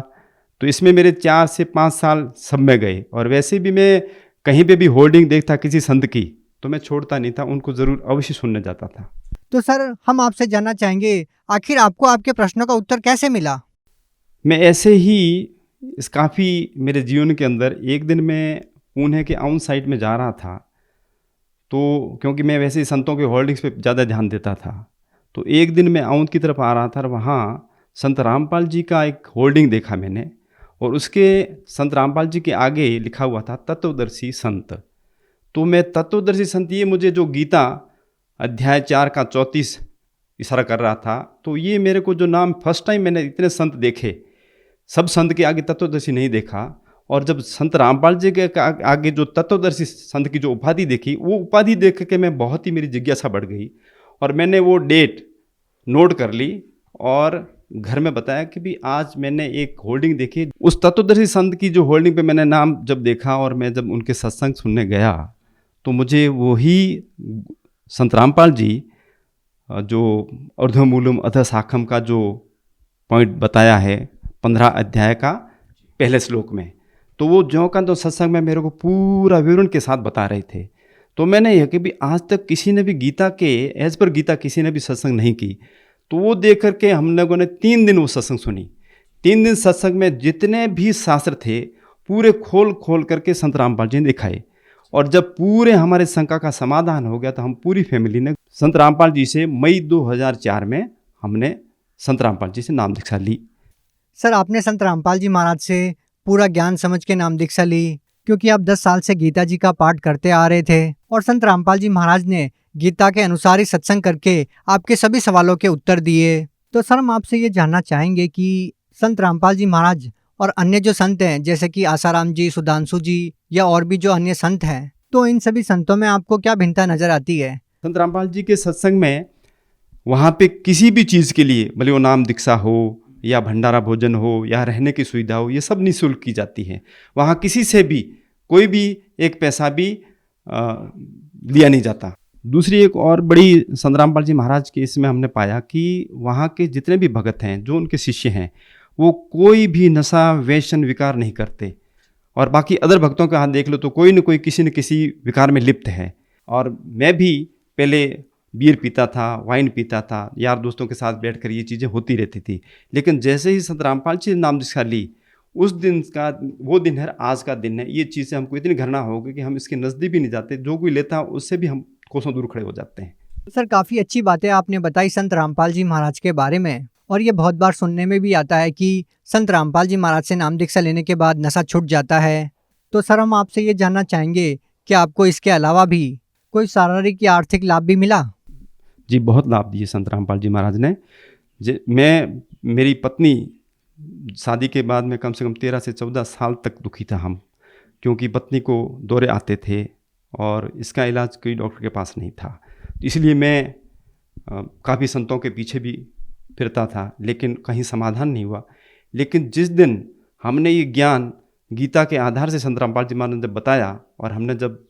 तो इसमें मेरे 4 से 5 साल सब में गए। और वैसे भी मैं कहीं पे भी होर्डिंग देखता किसी संत की तो मैं छोड़ता नहीं था, उनको ज़रूर अवश्य सुनने जाता था।
तो सर हम आपसे जानना चाहेंगे आखिर आपको आपके प्रश्नों का उत्तर कैसे मिला?
मैं ऐसे ही इस काफ़ी मेरे जीवन के अंदर एक दिन मैं पुणे के आउन साइड में जा रहा था, तो क्योंकि मैं वैसे ही संतों के होल्डिंग्स पे ज़्यादा ध्यान देता था, तो एक दिन मैं आउन की तरफ आ रहा था और वहाँ संत रामपाल जी का एक होल्डिंग देखा मैंने और उसके संत रामपाल जी के आगे लिखा हुआ था तत्वदर्शी संत। तो मैं तत्वदर्शी संत, ये मुझे जो गीता अध्याय 4 का 34 इशारा कर रहा था, तो ये मेरे को जो नाम फर्स्ट टाइम मैंने इतने संत देखे, सब संत के आगे तत्वदर्शी नहीं देखा। और जब संत रामपाल जी के आगे जो तत्वदर्शी संत की जो उपाधि देखी, वो उपाधि देख के मैं बहुत ही मेरी जिज्ञासा बढ़ गई और मैंने वो डेट नोट कर ली और घर में बताया कि भी आज मैंने एक होल्डिंग देखी। उस तत्वदर्शी संत की जो होल्डिंग पे मैंने नाम जब देखा और मैं जब उनके सत्संग सुनने गया तो मुझे वही संत रामपाल जी जो अर्धमूलम अधः शाखम का जो पॉइंट बताया है 15 अध्याय का पहले श्लोक में, तो वो ज्यों का तो सत्संग में मेरे को पूरा विवरण के साथ बता रहे थे। तो मैंने यह कि भी आज तक किसी ने भी गीता के एज पर गीता किसी ने भी सत्संग नहीं की। तो वो देख करके हम लोगों ने 3 दिन वो सत्संग सुनी। 3 दिन सत्संग में जितने भी शास्त्र थे पूरे खोल करके संत रामपाल जी ने दिखाए। और जब पूरे हमारे शंका का समाधान हो गया तो हम पूरी फैमिली ने संत रामपाल जी से मई 2004 में हमने संत रामपाल जी से नाम दीक्षा ली।
सर आपने संत रामपाल जी महाराज से पूरा ज्ञान समझ के नाम दीक्षा ली क्योंकि आप 10 साल से गीता जी का पाठ करते आ रहे थे और संत रामपाल जी महाराज ने गीता के अनुसार ही सत्संग करके आपके सभी सवालों के उत्तर दिए। तो सर हम आपसे ये जानना चाहेंगे कि संत रामपाल जी महाराज और अन्य जो संत हैं जैसे कि आसाराम जी, सुधांशु जी या और भी जो अन्य संत हैं, तो इन सभी संतों में आपको क्या भिन्नता नजर आती है?
संत रामपाल जी के सत्संग में वहाँ पे किसी भी चीज़ के लिए, भले वो नाम दीक्षा हो या भंडारा भोजन हो या रहने की सुविधा हो, ये सब निःशुल्क की जाती है। वहाँ किसी से भी कोई भी एक पैसा भी लिया नहीं जाता। दूसरी एक और बड़ी संत रामपाल जी महाराज के इसमें हमने पाया कि वहाँ के जितने भी भगत हैं जो उनके शिष्य हैं वो कोई भी नशा व्यसन विकार नहीं करते। और बाकी अदर भक्तों का हाथ देख लो तो कोई न कोई किसी न किसी विकार में लिप्त है। और मैं भी पहले बियर पीता था, वाइन पीता था, यार दोस्तों के साथ बैठकर ये चीज़ें होती रहती थी। लेकिन जैसे ही संत रामपाल जी ने नाम दीक्षा ली, उस दिन का वो दिन है, आज का दिन है, ये चीज़ें हमको इतनी घृणा हो गई कि हम इसके नज़दीक भी नहीं जाते। जो कोई लेता है उससे भी हम कोसों दूर खड़े हो जाते हैं।
सर, काफ़ी अच्छी बातें आपने बताई संत रामपाल जी महाराज के बारे में, और ये बहुत बार सुनने में भी आता है कि संत रामपाल जी महाराज से नाम दीक्षा लेने के बाद नशा छूट जाता है। तो सर, हम आपसे ये जानना चाहेंगे कि आपको इसके अलावा भी कोई शारीरिक या आर्थिक लाभ भी मिला?
जी, बहुत लाभ दिए संत रामपाल जी महाराज ने। मेरी पत्नी, शादी के बाद में कम से कम 13 से 14 साल तक दुखी था हम, क्योंकि पत्नी को दौरे आते थे और इसका इलाज कोई डॉक्टर के पास नहीं था। इसलिए मैं काफ़ी संतों के पीछे भी फिरता था, लेकिन कहीं समाधान नहीं हुआ। लेकिन जिस दिन हमने ये ज्ञान गीता के आधार से संत रामपाल जी महाराज ने बताया और हमने जब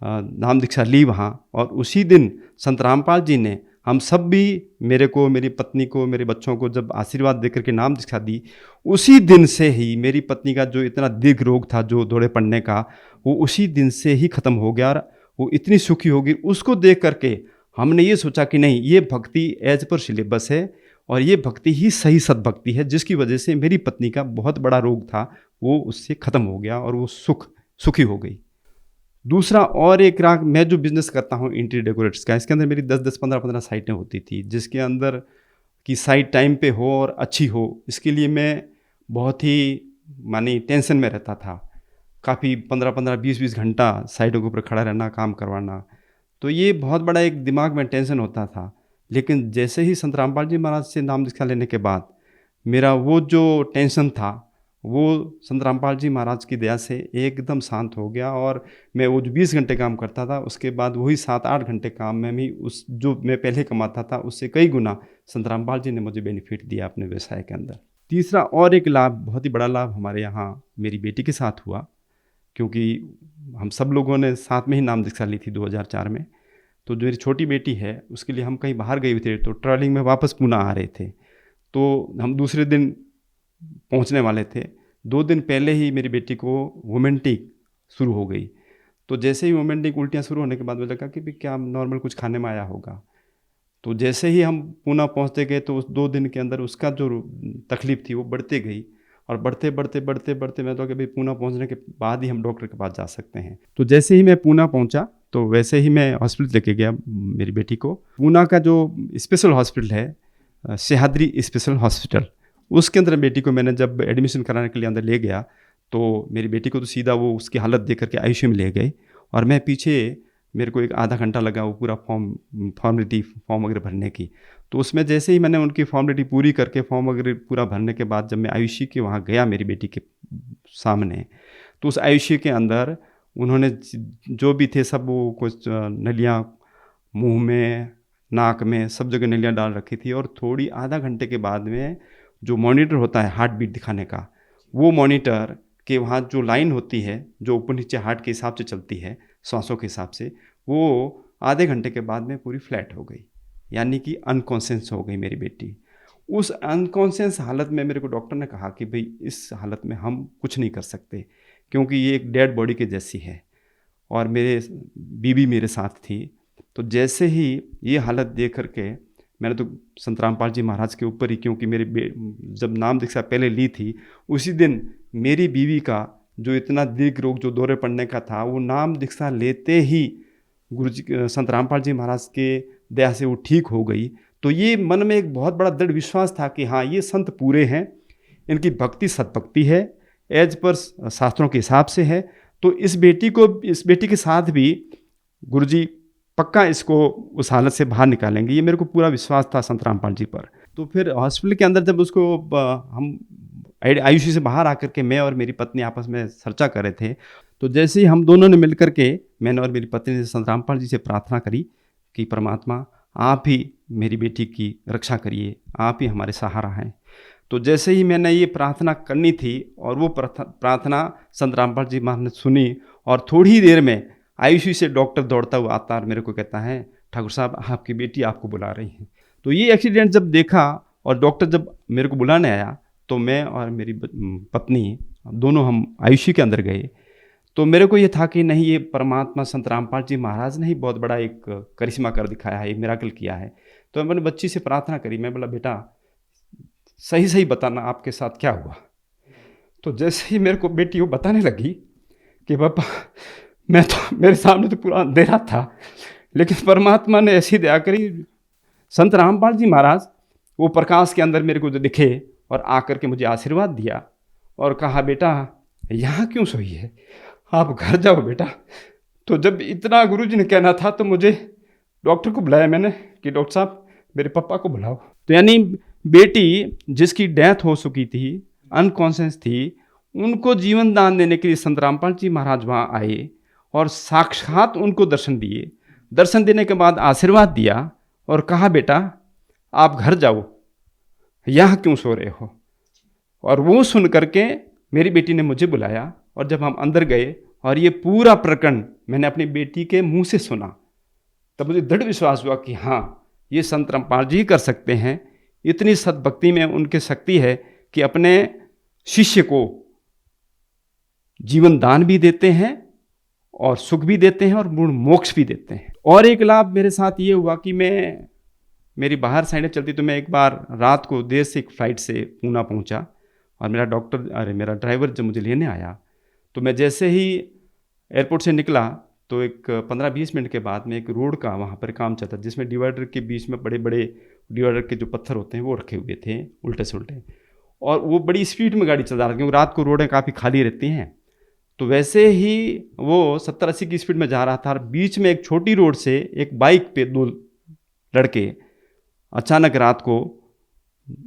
नाम दीक्षा ली वहाँ, और उसी दिन संत रामपाल जी ने हम सब भी, मेरे को, मेरी पत्नी को, मेरे बच्चों को जब आशीर्वाद देकर के नाम दीक्षा दी, उसी दिन से ही मेरी पत्नी का जो इतना दीर्घ रोग था, जो दौड़े पड़ने का, वो उसी दिन से ही ख़त्म हो गया और वो इतनी सुखी हो गई। उसको देख करके हमने ये सोचा कि नहीं, ये भक्ति एज पर सिलेबस है और ये भक्ति ही सही सद्भक्ति है, जिसकी वजह से मेरी पत्नी का बहुत बड़ा रोग था वो उससे ख़त्म हो गया और वो सुखी हो गई। दूसरा, और एक राग, मैं जो बिज़नेस करता हूँ इंटीरियर डेकोरेट्स का, इसके अंदर मेरी 10-10, 15-15 साइटें होती थी, जिसके अंदर की साइट टाइम पे हो और अच्छी हो, इसके लिए मैं बहुत ही मानी टेंशन में रहता था। काफ़ी 15-15, 20-20 घंटा साइटों के ऊपर खड़ा रहना, काम करवाना, तो ये बहुत बड़ा एक दिमाग में टेंशन होता था। लेकिन जैसे ही संत रामपाल जी महाराज से नाम दीक्षा लेने के बाद मेरा वो जो टेंशन था, वो संत रामपाल जी महाराज की दया से एकदम शांत हो गया और मैं वो जो 20 घंटे काम करता था, उसके बाद वही 7-8 घंटे काम में भी उस जो मैं पहले कमाता था उससे कई गुना संत रामपाल जी ने मुझे बेनिफिट दिया अपने व्यवसाय के अंदर। तीसरा और एक लाभ, बहुत ही बड़ा लाभ हमारे यहाँ मेरी बेटी के साथ हुआ, क्योंकि हम सब लोगों ने साथ में ही नाम दीक्षा ली थी 2004 में। तो जो मेरी छोटी बेटी है उसके लिए हम कहीं बाहर गए हुए थे, तो ट्रैवलिंग में वापस पुणे आ रहे थे, तो हम दूसरे दिन पहुंचने वाले थे। 2 दिन पहले ही मेरी बेटी को वोमेंटिक शुरू हो गई। तो जैसे ही वोमेंटिक उल्टियाँ शुरू होने के बाद मुझे लगा कि भी क्या नॉर्मल कुछ खाने में आया होगा। तो जैसे ही हम पुणे पहुंचते गए तो उस 2 दिन के अंदर उसका जो तकलीफ़ थी वो बढ़ते गई और बढ़ते मैं तो कि भाई पुणे पहुंचने के बाद ही हम डॉक्टर के पास जा सकते हैं। तो जैसे ही मैं पुणे पहुंचा तो वैसे ही मैं हॉस्पिटल लेके गया मेरी बेटी को। पुणे का जो स्पेशल हॉस्पिटल है, सह्याद्री स्पेशल हॉस्पिटल, उसके अंदर बेटी को मैंने जब एडमिशन कराने के लिए अंदर ले गया तो मेरी बेटी को तो सीधा वो उसकी हालत देख करके आईसीयू में ले गए और मैं पीछे, मेरे को एक आधा घंटा लगा वो पूरा फॉर्म वगैरह भरने की। तो उसमें जैसे ही मैंने उनकी फॉर्मेलिटी पूरी करके फॉर्म वगैरह पूरा भरने के बाद जब मैं आईसीयू के वहाँ गया मेरी बेटी के सामने, तो उस आईसीयू के अंदर उन्होंने जो भी थे सब वो कुछ नलियाँ मुंह में, नाक में, सब जगह नलियाँ डाल रखी थी। और थोड़ी आधा घंटे के बाद में जो मॉनिटर होता है हार्ट बीट दिखाने का, वो मॉनिटर के वहाँ जो लाइन होती है जो ऊपर नीचे हार्ट के हिसाब से चलती है, सांसों के हिसाब से, वो आधे घंटे के बाद में पूरी फ्लैट हो गई, यानी कि अनकॉन्शियस हो गई मेरी बेटी। उस अनकॉन्शियस हालत में मेरे को डॉक्टर ने कहा कि भाई इस हालत में हम कुछ नहीं कर सकते, क्योंकि ये एक डेड बॉडी के जैसी है और मेरे बीबी मेरे साथ थी। तो जैसे ही ये हालत देख करके मैंने तो संत रामपाल जी महाराज के ऊपर ही, क्योंकि मेरी जब नाम दीक्षा पहले ली थी उसी दिन मेरी बीवी का जो इतना दीर्घ रोग जो दौरे पड़ने का था, वो नाम दीक्षा लेते ही गुरु जी संत रामपाल जी महाराज के दया से वो ठीक हो गई। तो ये मन में एक बहुत बड़ा दृढ़ विश्वास था कि हाँ, ये संत पूरे हैं, इनकी भक्ति सतभक्ति है, एज पर शास्त्रों के हिसाब से है। तो इस बेटी के साथ भी गुरुजी पक्का इसको उस हालत से बाहर निकालेंगे, ये मेरे को पूरा विश्वास था संत रामपाल जी पर। तो फिर हॉस्पिटल के अंदर जब उसको हम आईसीयू से बाहर आकर के मैं और मेरी पत्नी आपस में चर्चा कर रहे थे, तो जैसे ही हम दोनों ने मिलकर के, मैंने और मेरी पत्नी ने संत रामपाल जी से प्रार्थना करी कि परमात्मा आप ही मेरी बेटी की रक्षा करिए, आप ही हमारे सहारा हैं। तो जैसे ही मैंने ये प्रार्थना करनी थी और वो प्रार्थना संत रामपाल जी महाराज ने सुनी और थोड़ी ही देर में आईसीयू से डॉक्टर दौड़ता हुआ आता और मेरे को कहता है, ठाकुर साहब आपकी बेटी आपको बुला रही है। तो ये एक्सीडेंट जब देखा और डॉक्टर जब मेरे को बुलाने आया तो मैं और मेरी पत्नी दोनों हम आईसीयू के अंदर गए। तो मेरे को ये था कि नहीं, ये परमात्मा संत रामपाल जी महाराज ने ही बहुत बड़ा एक करिश्मा कर दिखाया है, मिराकल किया है। तो मैंने बच्ची से प्रार्थना करी, मैं बोला बेटा सही सही बताना आपके साथ क्या हुआ। तो जैसे ही मेरे को बेटी वो बताने लगी कि पापा मैं तो, मेरे सामने तो पूरा अंधेरा था, लेकिन परमात्मा ने ऐसी दया करी, संत रामपाल जी महाराज वो प्रकाश के अंदर मेरे को जो दिखे और आकर के मुझे आशीर्वाद दिया और कहा बेटा यहाँ क्यों सोई है, आप घर जाओ बेटा। तो जब इतना गुरुजी ने कहना था तो मुझे डॉक्टर को बुलाया मैंने कि डॉक्टर साहब मेरे पापा को बुलाओ। तो यानी बेटी जिसकी डेथ हो चुकी थी, अनकॉन्शियस थी, उनको जीवन दान देने के लिए संत रामपाल जी महाराज वहाँ आए और साक्षात उनको दर्शन दिए। दर्शन देने के बाद आशीर्वाद दिया और कहा बेटा आप घर जाओ, यहाँ क्यों सो रहे हो। और वो सुन करके मेरी बेटी ने मुझे बुलाया और जब हम अंदर गए और ये पूरा प्रकरण मैंने अपनी बेटी के मुंह से सुना, तब मुझे दृढ़ विश्वास हुआ कि हाँ ये संत रामपाल जी कर सकते हैं। इतनी सद्भक्ति में उनके शक्ति है कि अपने शिष्य को जीवन दान भी देते हैं और सुख भी देते हैं और पूर्ण मोक्ष भी देते हैं। और एक लाभ मेरे साथ ये हुआ कि मेरी बाहर साइड चलती, तो मैं एक बार रात को देर से एक फ़्लाइट से पूना पहुंचा और मेरा ड्राइवर जब मुझे लेने आया, तो मैं जैसे ही एयरपोर्ट से निकला तो एक 15-20 मिनट के बाद में एक रोड का वहाँ पर काम चलता, जिसमें डिवाइडर के बीच में बड़े बड़े डिवाइडर के जो पत्थर होते हैं वो रखे हुए थे उल्टे से उल्टे, और वो बड़ी स्पीड में गाड़ी चल रहा था क्योंकि रात को रोडें काफ़ी खाली रहती हैं। तो वैसे ही वो 70-80 की स्पीड में जा रहा था और बीच में एक छोटी रोड से एक बाइक पे 2 लड़के अचानक रात को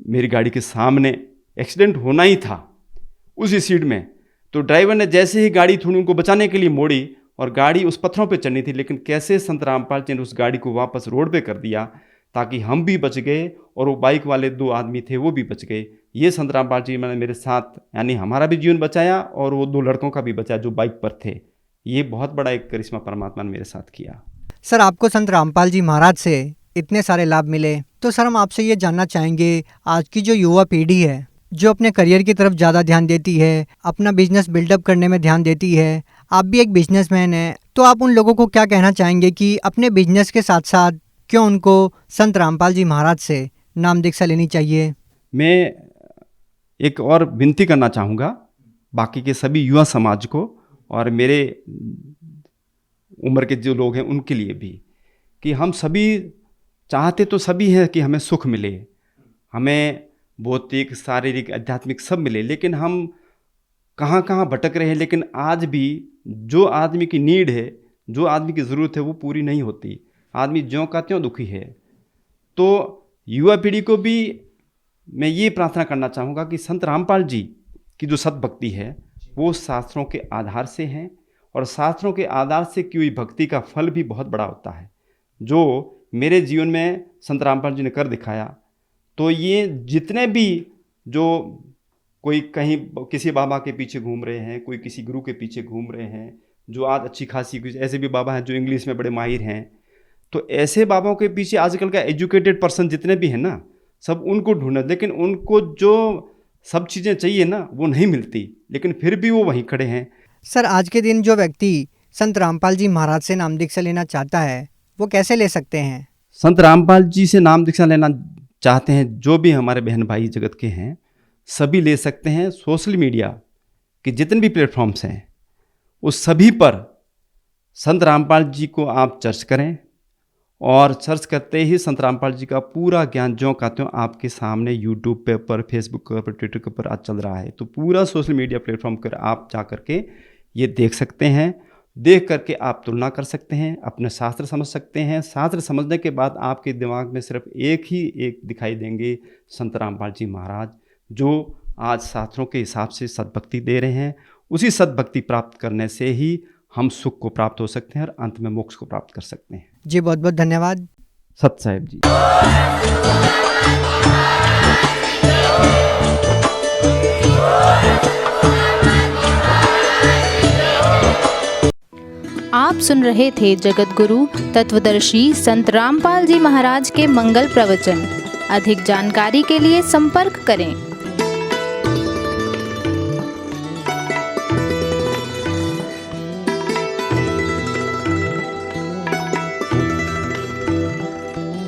मेरी गाड़ी के सामने, एक्सीडेंट होना ही था उसी स्पीड में। तो ड्राइवर ने जैसे ही गाड़ी थोड़ी उनको बचाने के लिए मोड़ी और गाड़ी उस पत्थरों पे चढ़नी थी, लेकिन कैसे संत रामपाल जी ने उस गाड़ी को वापस रोड पे कर दिया ताकि हम भी बच गए और वो बाइक वाले 2 आदमी थे वो भी बच गए। ये संत रामपाल जी ने मेरे साथ यानी हमारा भी जीवन बचाया और वो 2 लड़कों का भी बचाया जो बाइक पर थे। ये बहुत बड़ा एक करिश्मा परमात्मा ने मेरे साथ किया।
सर आपको संत रामपाल जी महाराज से इतने सारे लाभ मिले, तो सर हम आपसे ये जानना चाहेंगे, आज की जो युवा पीढ़ी है जो अपने करियर की तरफ ज़्यादा ध्यान देती है, अपना बिजनेस बिल्डअप करने में ध्यान देती है, आप भी एक बिजनेसमैन हैं, तो आप उन लोगों को क्या कहना चाहेंगे कि अपने बिजनेस के साथ साथ क्यों उनको संत रामपाल जी महाराज से नाम दीक्षा लेनी चाहिए?
मैं एक और विनती करना चाहूँगा बाकी के सभी युवा समाज को और मेरे उम्र के जो लोग हैं उनके लिए भी, कि हम सभी चाहते तो सभी हैं कि हमें सुख मिले, हमें भौतिक शारीरिक आध्यात्मिक सब मिले, लेकिन हम कहाँ कहाँ भटक रहे हैं। लेकिन आज भी जो आदमी की नीड है, जो आदमी की ज़रूरत है वो पूरी नहीं होती, आदमी ज्यों का त्यों दुखी है। तो युवा पीढ़ी को भी मैं ये प्रार्थना करना चाहूँगा कि संत रामपाल जी की जो सद्भक्ति है वो शास्त्रों के आधार से हैं और शास्त्रों के आधार से की हुई भक्ति का फल भी बहुत बड़ा होता है, जो मेरे जीवन में संत रामपाल जी ने कर दिखाया। तो ये जितने भी जो कोई कहीं किसी बाबा के पीछे घूम रहे हैं, कोई किसी गुरु के पीछे घूम रहे हैं, जो आज अच्छी खासी कुछ ऐसे भी बाबा हैं जो इंग्लिश में बड़े माहिर हैं, तो ऐसे बाबाओं के पीछे आजकल का एजुकेटेड पर्सन जितने भी हैं ना, सब उनको ढूंढे, लेकिन उनको जो सब चीज़ें चाहिए ना वो नहीं मिलती, लेकिन फिर भी वो वहीं खड़े हैं।
सर आज के दिन जो व्यक्ति संत रामपाल जी महाराज से नाम दीक्षा लेना चाहता है वो कैसे ले सकते हैं?
संत रामपाल जी से नाम दीक्षा लेना चाहते हैं जो भी हमारे बहन भाई जगत के हैं सभी ले सकते हैं। सोशल मीडिया के जितने भी प्लेटफॉर्म्स हैं उस सभी पर संत रामपाल जी को आप सर्च करें और सर्च करते ही संत रामपाल जी का पूरा ज्ञान ज्यों का त्यों आपके सामने यूट्यूब पे पर, फेसबुक पर, ट्विटर के ऊपर आज चल रहा है। तो पूरा सोशल मीडिया प्लेटफॉर्म पर आप जा करके ये देख सकते हैं, देख करके आप तुलना कर सकते हैं, अपने शास्त्र समझ सकते हैं। शास्त्र समझने के बाद आपके दिमाग में सिर्फ एक दिखाई देंगे, संत रामपाल जी महाराज, जो आज शास्त्रों के हिसाब से सद्भक्ति दे रहे हैं। उसी सद्भक्ति प्राप्त करने से ही हम सुख को प्राप्त हो सकते हैं और अंत में मोक्ष को प्राप्त कर सकते हैं।
जी बहुत बहुत धन्यवाद
सत साहेब जी।
आप सुन रहे थे जगत गुरु तत्वदर्शी संत रामपाल जी महाराज के मंगल प्रवचन। अधिक जानकारी के लिए संपर्क करें